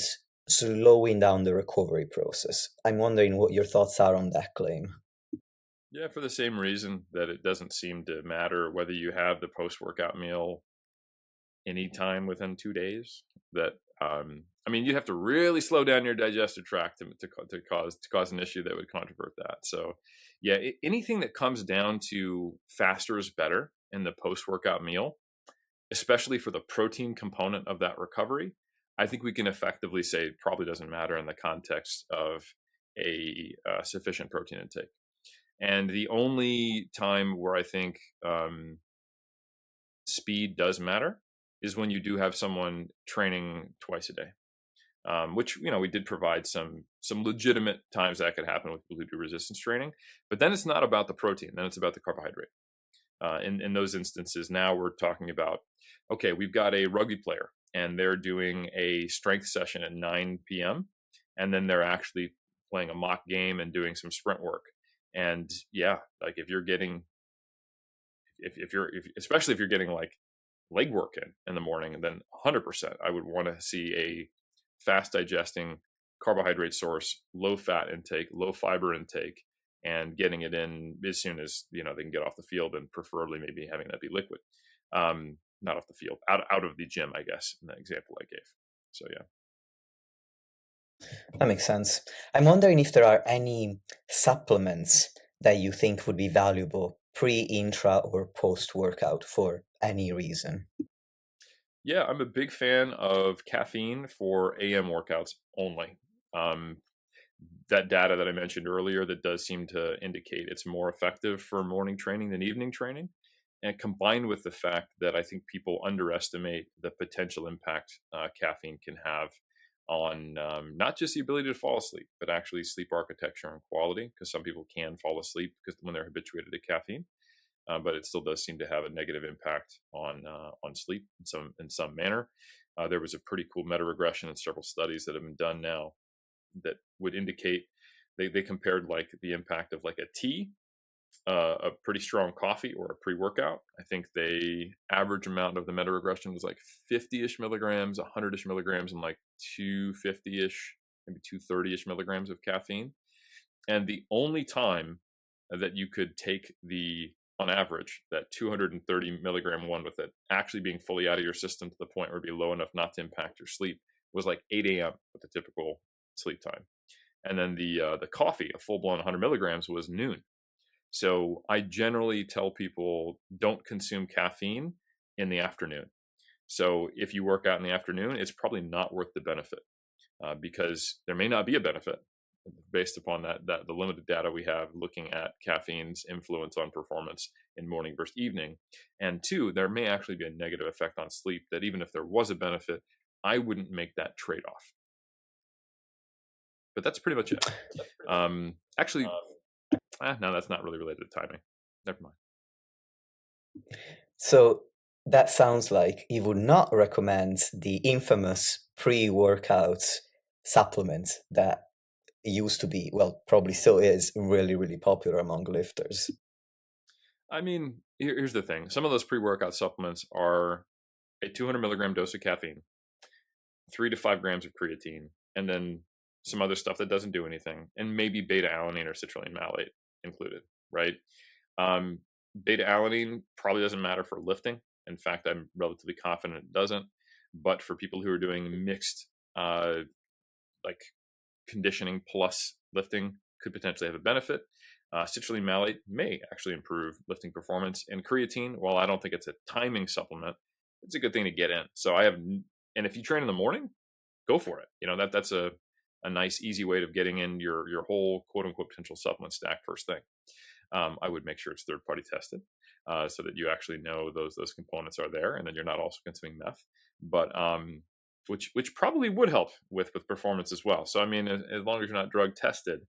slowing down the recovery process. I'm wondering what your thoughts are on that claim. Yeah, for the same reason that it doesn't seem to matter whether you have the post-workout meal anytime within 2 days. That you have to really slow down your digestive tract to cause an issue that would controvert that. So, yeah, anything that comes down to faster is better in the post-workout meal, especially for the protein component of that recovery, I think we can effectively say it probably doesn't matter in the context of a sufficient protein intake. And the only time where I think speed does matter is when you do have someone training twice a day, which we did provide some legitimate times that could happen with people who do resistance training. But then it's not about the protein; then it's about the carbohydrate. In those instances, now we're talking about, okay, we've got a rugby player and they're doing a strength session at 9 p.m. and then they're actually playing a mock game and doing some sprint work. And yeah, like if you're getting, especially if you're getting like leg work in the morning, then 100%, I would want to see a fast digesting carbohydrate source, low fat intake, low fiber intake, and getting it in as soon as they can get off the field, and preferably maybe having that be liquid, not off the field, out of the gym, I guess, in the example I gave. So yeah. That makes sense. I'm wondering if there are any supplements that you think would be valuable pre, intra, or post workout for any reason. Yeah, I'm a big fan of caffeine for AM workouts only. Um, that data that I mentioned earlier that does seem to indicate it's more effective for morning training than evening training. And combined with the fact that I think people underestimate the potential impact caffeine can have on not just the ability to fall asleep, but actually sleep architecture and quality, because some people can fall asleep because when they're habituated to caffeine, but it still does seem to have a negative impact on sleep in some manner. There was a pretty cool meta regression in several studies that have been done now that would indicate they compared like the impact of like a tea, a pretty strong coffee, or a pre-workout. I think the average amount of the meta regression was like 50-ish milligrams, 100-ish milligrams, and like 250-ish, maybe 230-ish milligrams of caffeine. And the only time that you could take on average, that 230 milligram one with it actually being fully out of your system to the point where it'd be low enough not to impact your sleep was like 8 a.m. with the typical sleep time. And then the coffee, a full blown 100 milligrams, was noon. So I generally tell people don't consume caffeine in the afternoon. So if you work out in the afternoon, it's probably not worth the benefit because there may not be a benefit based upon that the limited data we have looking at caffeine's influence on performance in morning versus evening. And two, there may actually be a negative effect on sleep that even if there was a benefit, I wouldn't make that trade-off. But that's pretty much it. Actually, no, that's not really related to timing. Never mind. So that sounds like you would not recommend the infamous pre-workout supplement that used to be, well, probably still is really, really popular among lifters. I mean, here's the thing. Some of those pre-workout supplements are a 200 milligram dose of caffeine, 3 to 5 grams of creatine, and then some other stuff that doesn't do anything, and maybe beta alanine or citrulline malate included, right? Um, Beta alanine probably doesn't matter for lifting. In fact, I'm relatively confident it doesn't. But for people who are doing mixed, like conditioning plus lifting, could potentially have a benefit. Citrulline malate may actually improve lifting performance, and creatine, while I don't think it's a timing supplement, it's a good thing to get in. So and if you train in the morning, go for it. That's a nice easy way of getting in your whole quote unquote potential supplement stack first thing. I would make sure it's third party tested so that you actually know those components are there, and then you're not also consuming meth. But which probably would help with performance as well. So I mean, as long as you're not drug tested,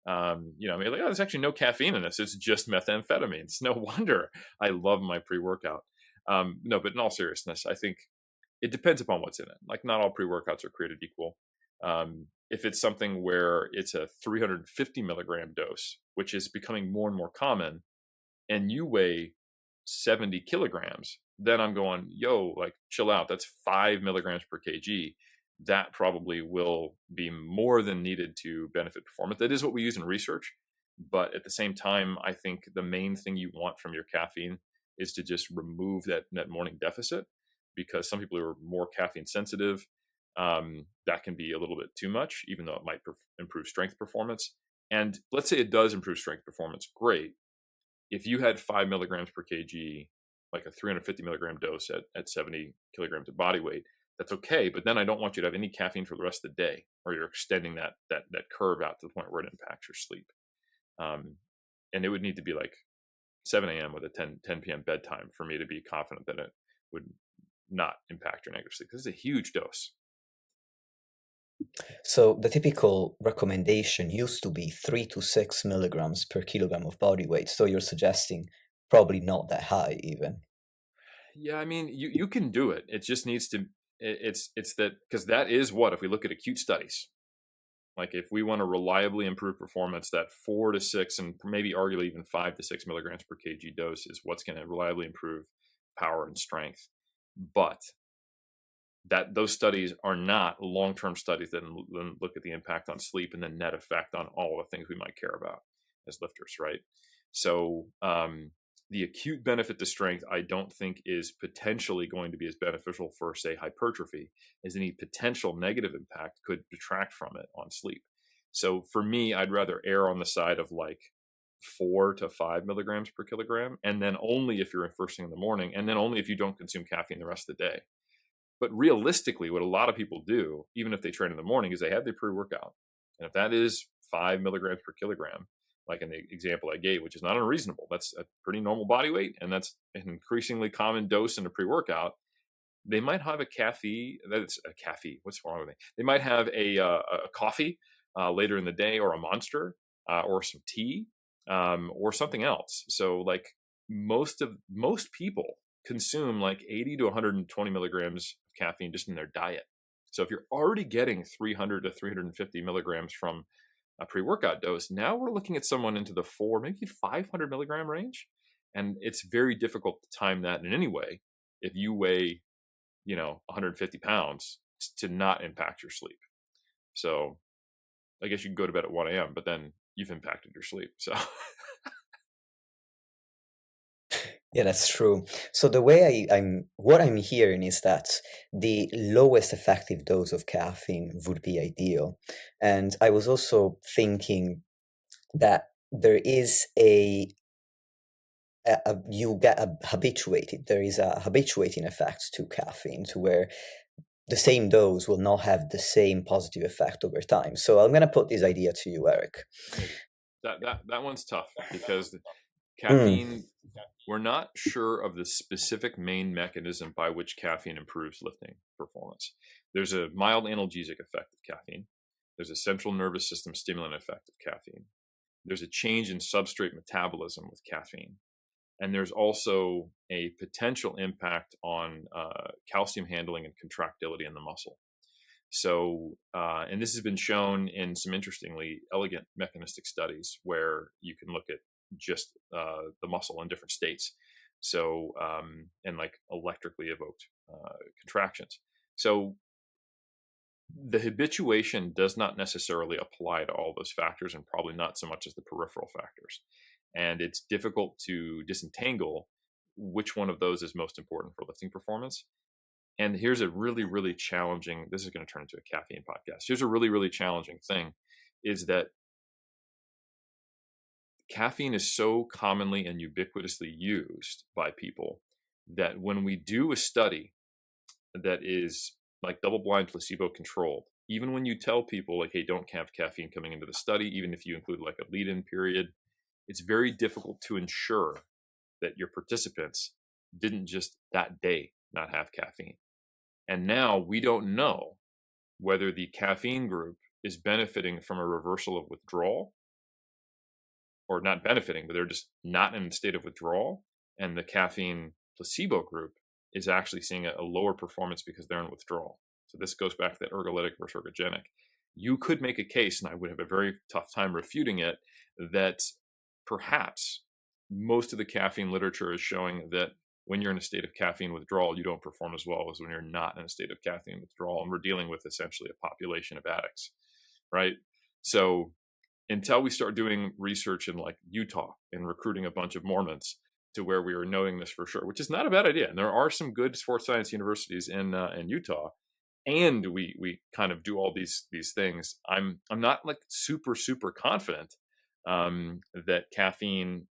I mean, like, oh, there's actually no caffeine in this. It's just methamphetamine. It's no wonder I love my pre workout. No, but in all seriousness, I think it depends upon what's in it. Like, not all pre workouts are created equal. If it's something where it's a 350 milligram dose, which is becoming more and more common, and you weigh 70 kilograms, then I'm going, yo, like, chill out. That's 5 milligrams per kg. That probably will be more than needed to benefit performance. That is what we use in research. But at the same time, I think the main thing you want from your caffeine is to just remove that morning deficit, because some people are more caffeine sensitive. That can be a little bit too much, even though it might improve strength performance. And let's say it does improve strength performance, great. If you had 5 milligrams per kg, like a 350 milligram dose at 70 kilograms of body weight, that's okay. But then I don't want you to have any caffeine for the rest of the day, or you're extending that curve out to the point where it impacts your sleep. And it would need to be like 7 a.m. with a 10 p.m. bedtime for me to be confident that it would not impact your negative sleep, because it's a huge dose. So the typical recommendation used to be 3 to 6 milligrams per kilogram of body weight. So you're suggesting probably not that high even. Yeah, I mean, you can do it. It just needs to. It's that, because that is what, if we look at acute studies, like if we want to reliably improve performance, that 4 to 6 and maybe arguably even 5 to 6 milligrams per kg dose is what's going to reliably improve power and strength. But that those studies are not long-term studies that look at the impact on sleep and the net effect on all the things we might care about as lifters, right? So The acute benefit to strength, I don't think is potentially going to be as beneficial for, say, hypertrophy as any potential negative impact could detract from it on sleep. So for me, I'd rather err on the side of like 4 to 5 milligrams per kilogram, and then only if you're first thing in the morning, and then only if you don't consume caffeine the rest of the day. But realistically, what a lot of people do, even if they train in the morning, is they have their pre-workout. And if that is 5 milligrams per kilogram, like in the example I gave, which is not unreasonable, that's a pretty normal body weight, and that's an increasingly common dose in a pre-workout. They might have a caffeine. That's a caffeine. What's wrong with me? They might have a coffee later in the day, or a Monster, or some tea, or something else. So like most people consume like 80 to 120 milligrams of caffeine just in their diet. So if you're already getting 300 to 350 milligrams from a pre-workout dose, now we're looking at someone into the 500 milligram range. And it's very difficult to time that in any way if you weigh, 150 pounds to not impact your sleep. So I guess you can go to bed at 1 a.m., but then you've impacted your sleep. So Yeah, that's true. So the way what I'm hearing is that the lowest effective dose of caffeine would be ideal. And I was also thinking that there is you get habituated. There is a habituating effect to caffeine, to where the same dose will not have the same positive effect over time. So I'm going to put this idea to you, Eric. that one's tough because Mm, caffeine, we're not sure of the specific main mechanism by which caffeine improves lifting performance. There's a mild analgesic effect of caffeine. There's a central nervous system stimulant effect of caffeine. There's a change in substrate metabolism with caffeine. And there's also a potential impact on calcium handling and contractility in the muscle. So, and this has been shown in some interestingly elegant mechanistic studies where you can look at just the muscle in different states. So, and like electrically evoked contractions. So, the habituation does not necessarily apply to all those factors, and probably not so much as the peripheral factors. And it's difficult to disentangle which one of those is most important for lifting performance. And here's a really, really challenging, this is going to turn into a caffeine podcast. Here's a really, really challenging thing, is that caffeine is so commonly and ubiquitously used by people that when we do a study that is like double-blind, placebo controlled, even when you tell people like, hey, don't have caffeine coming into the study, even if you include like a lead-in period, it's very difficult to ensure that your participants didn't just that day not have caffeine. And now we don't know whether the caffeine group is benefiting from a reversal of withdrawal, or not benefiting, but they're just not in a state of withdrawal. And the caffeine placebo group is actually seeing a lower performance because they're in withdrawal. So this goes back to that ergolytic versus ergogenic. You could make a case, and I would have a very tough time refuting it, that perhaps most of the caffeine literature is showing that when you're in a state of caffeine withdrawal, you don't perform as well as when you're not in a state of caffeine withdrawal. And we're dealing with essentially a population of addicts, right? So until we start doing research in like Utah and recruiting a bunch of Mormons to where we are knowing this for sure, which is not a bad idea. And there are some good sports science universities in Utah, and we kind of do all these things. I'm not like super confident that caffeine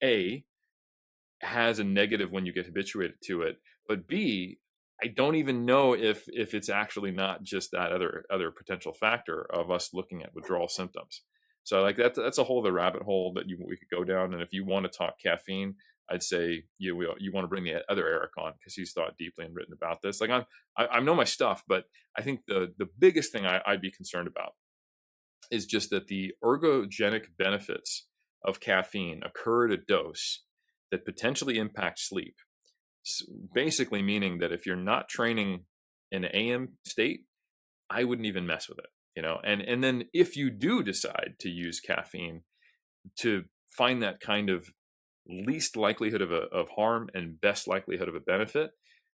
has a negative when you get habituated to it, but B, I don't even know if it's actually not just that other potential factor of us looking at withdrawal symptoms. So like that's a whole other rabbit hole that we could go down. And if you want to talk caffeine, I'd say you want to bring the other Eric on, because he's thought deeply and written about this. Like I know my stuff, but I think the biggest thing I'd be concerned about is just that the ergogenic benefits of caffeine occur at a dose that potentially impacts sleep. Basically meaning that if you're not training in an AM state, I wouldn't even mess with it, and then if you do decide to use caffeine, to find that kind of least likelihood of harm and best likelihood of a benefit,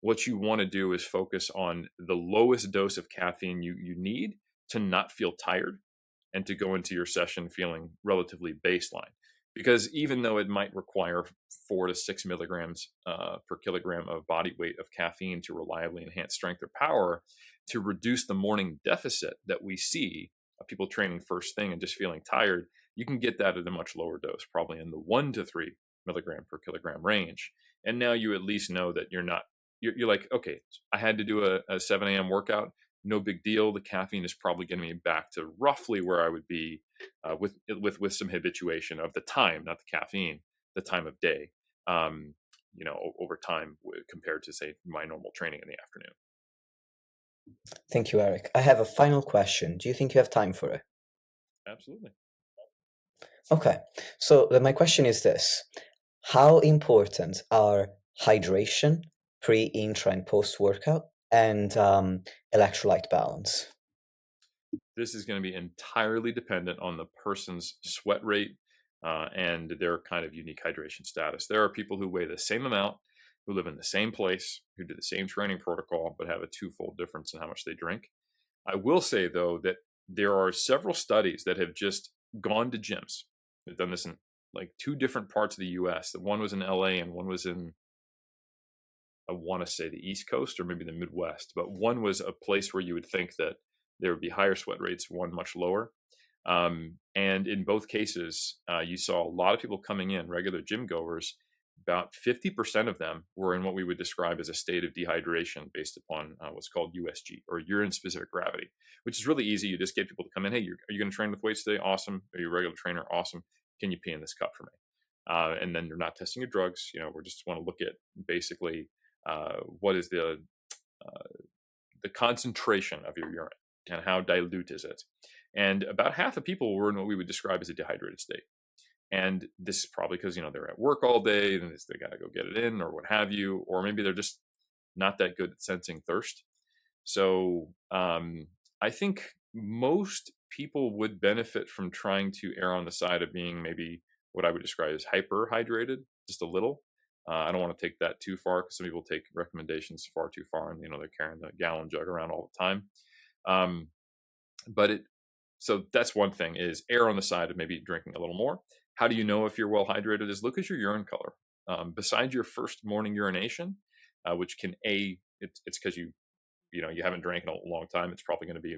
what you want to do is focus on the lowest dose of caffeine you need to not feel tired and to go into your session feeling relatively baseline. Because even though it might require 4 to 6 milligrams per kilogram of body weight of caffeine to reliably enhance strength or power, to reduce the morning deficit that we see of people training first thing and just feeling tired, you can get that at a much lower dose, probably in the 1 to 3 milligram per kilogram range. And now you at least know that you're like, okay, I had to do a 7 a.m. workout. No big deal. The caffeine is probably getting me back to roughly where I would be with some habituation of the time, not the caffeine, the time of day, over time compared to, say, my normal training in the afternoon. Thank you, Eric. I have a final question. Do you think you have time for it? Absolutely. Okay, so my question is this. How important are hydration, pre, intra, and post-workout, and electrolyte balance? This is going to be entirely dependent on the person's sweat rate and their kind of unique hydration status. There are people who weigh the same amount, who live in the same place, who do the same training protocol, but have a twofold difference in how much they drink. I will say, though, that there are several studies that have just gone to gyms. They've done this in like 2 different parts of the US. One was in LA and one was in, I want to say, the East Coast or maybe the Midwest. But one was a place where you would think that there would be higher sweat rates, one much lower. And in both cases, you saw a lot of people coming in, regular gym goers. About 50% of them were in what we would describe as a state of dehydration based upon what's called USG, or urine specific gravity, which is really easy. You just get people to come in. Hey, are you going to train with weights today? Awesome. Are you a regular trainer? Awesome. Can you pee in this cup for me? And then you're not testing your drugs. We just want to look at basically what is the concentration of your urine and how dilute is it. And about half the people were in what we would describe as a dehydrated state. And this is probably because, they're at work all day and they got to go get it in or what have you, or maybe they're just not that good at sensing thirst. So I think most people would benefit from trying to err on the side of being maybe what I would describe as hyperhydrated, just a little. I don't want to take that too far because some people take recommendations far too far and, they're carrying the gallon jug around all the time. So that's one thing, is err on the side of maybe drinking a little more. How do you know if you're well hydrated? Is look at your urine color. Besides your first morning urination, which can it's because you haven't drank in a long time. It's probably going to be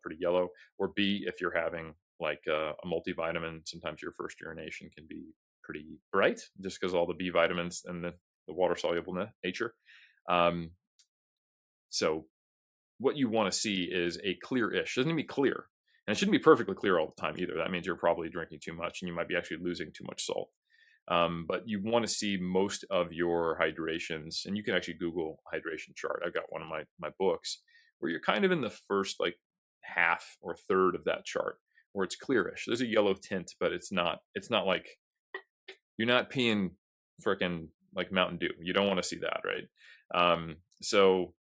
pretty yellow. Or B, if you're having like a multivitamin, sometimes your first urination can be pretty bright just because all the B vitamins and the water soluble nature. So what you want to see is a clear-ish. It doesn't need to be clear. And it shouldn't be perfectly clear all the time either. That means you're probably drinking too much and you might be actually losing too much salt. But you want to see most of your hydrations, and you can actually Google hydration chart. I've got one of my books where you're kind of in the first like half or third of that chart where it's clearish. There's a yellow tint, but it's not like you're not peeing freaking like Mountain Dew. You don't want to see that, right? So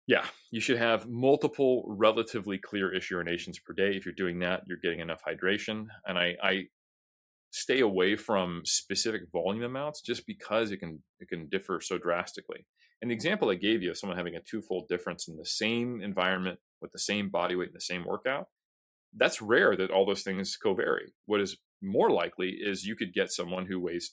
yeah, you should have multiple relatively clear-ish urinations per day. If you're doing that, you're getting enough hydration. And I stay away from specific volume amounts just because it can differ so drastically. And the example I gave you of someone having a twofold difference in the same environment with the same body weight and the same workout, that's rare that all those things co-vary. What is more likely is you could get someone who weighs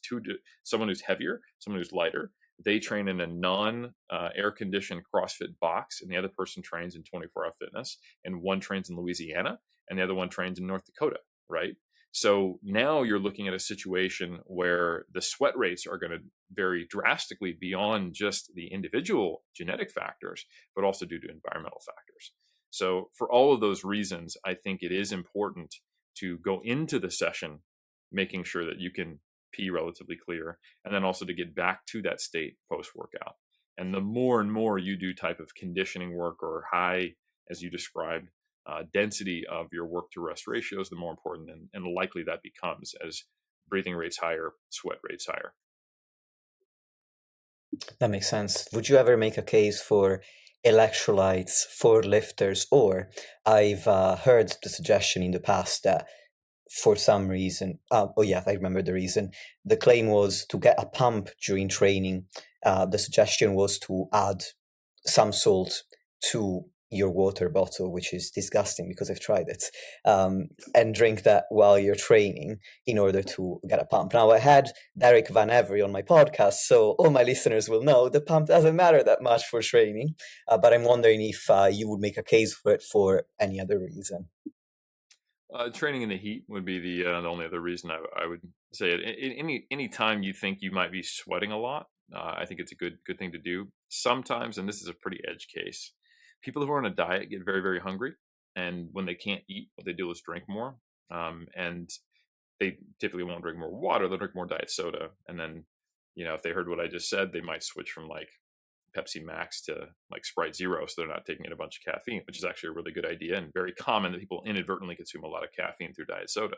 someone who's heavier, someone who's lighter. They train in a non-air conditioned CrossFit box, and the other person trains in 24-hour fitness, and one trains in Louisiana, and the other one trains in North Dakota, right? So now you're looking at a situation where the sweat rates are going to vary drastically beyond just the individual genetic factors, but also due to environmental factors. So for all of those reasons, I think it is important to go into the session making sure that you can pee relatively clear, and then also to get back to that state post-workout. And the more and more you do type of conditioning work or high, as you described, density of your work to rest ratios, the more important and likely that becomes as breathing rates higher, sweat rates higher. That makes sense. Would you ever make a case for electrolytes for lifters? Or I've heard the suggestion in the past that for some reason, I remember the reason. The claim was to get a pump during training. The suggestion was to add some salt to your water bottle, which is disgusting because I've tried it, and drink that while you're training in order to get a pump. Now, I had Derek Van Every on my podcast, so all my listeners will know the pump doesn't matter that much for training, but I'm wondering if you would make a case for it for any other reason. Training in the heat would be the only other reason I would say it. Any time you think you might be sweating a lot, I think it's a good thing to do. Sometimes, and this is a pretty edge case, people who are on a diet get very hungry, and when they can't eat, what they do is drink more, and they typically won't drink more water. They'll drink more diet soda, and then if they heard what I just said, they might switch from like Pepsi Max to like Sprite Zero, so they're not taking in a bunch of caffeine, which is actually a really good idea and very common that people inadvertently consume a lot of caffeine through diet soda.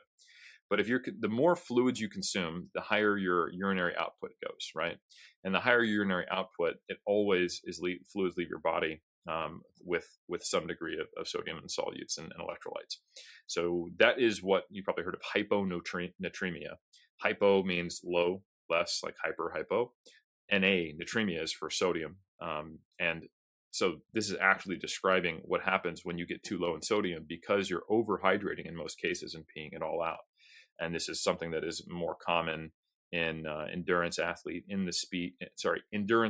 But the more fluids you consume, the higher your urinary output goes, right? And the higher urinary output, it always is fluids leave your body with some degree of sodium and solutes and electrolytes. So that is what you probably heard of hyponatremia. Hypo means low, less, like hypo. Na, natremia, is for sodium. And so this is actually describing what happens when you get too low in sodium because you're overhydrating in most cases and peeing it all out. And this is something that is more common in endurance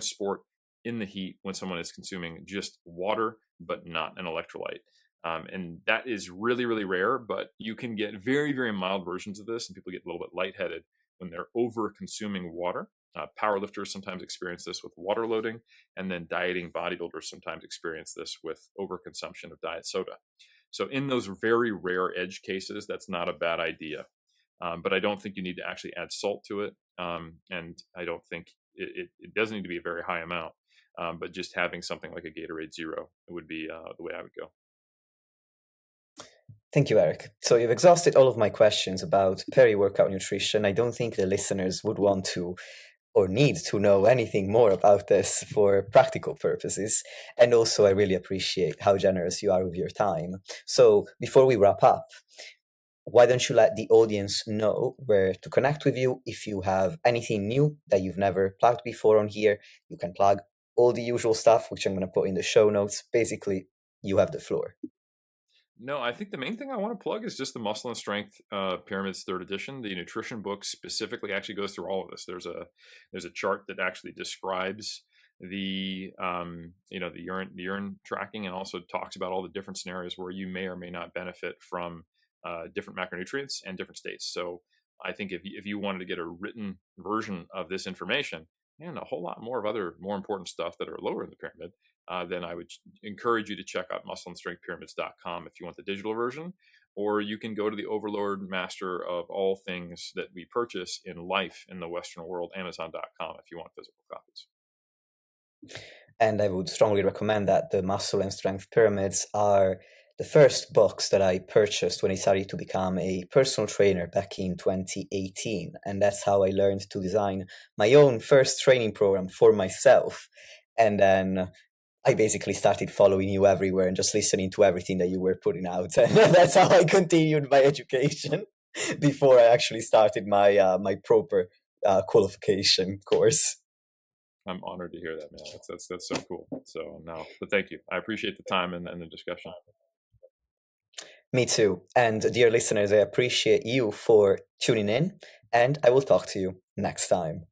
sport in the heat when someone is consuming just water but not an electrolyte. And that is really rare, but you can get very mild versions of this, and people get a little bit lightheaded when they're over consuming water. Powerlifters sometimes experience this with water loading, and then dieting bodybuilders sometimes experience this with overconsumption of diet soda. So in those very rare edge cases, that's not a bad idea. But I don't think you need to actually add salt to it. And I don't think it doesn't need to be a very high amount. But just having something like a Gatorade Zero would be the way I would go. Thank you, Eric. So you've exhausted all of my questions about peri-workout nutrition. I don't think the listeners would want to or need to know anything more about this for practical purposes. And also, I really appreciate how generous you are with your time. So before we wrap up, why don't you let the audience know where to connect with you? If you have anything new that you've never plugged before on here, you can plug all the usual stuff, which I'm going to put in the show notes. Basically, you have the floor. No, I think the main thing I want to plug is just the Muscle and Strength Pyramids 3rd edition. The nutrition book specifically actually goes through all of this. There's a chart that actually describes the urine tracking, and also talks about all the different scenarios where you may or may not benefit from different macronutrients and different states. So I think if you wanted to get a written version of this information and a whole lot more of other more important stuff that are lower in the pyramid, then I would encourage you to check out muscleandstrengthpyramids.com if you want the digital version, or you can go to the overlord master of all things that we purchase in life in the Western world, amazon.com, if you want physical copies. And I would strongly recommend that. The Muscle and Strength Pyramids are the first books that I purchased when I started to become a personal trainer back in 2018. And that's how I learned to design my own first training program for myself. And then I basically started following you everywhere and just listening to everything that you were putting out. And that's how I continued my education before I actually started my my proper qualification course. I'm honored to hear that, man. That's so cool. So no, but thank you. I appreciate the time and the discussion. Me too. And dear listeners, I appreciate you for tuning in, and I will talk to you next time.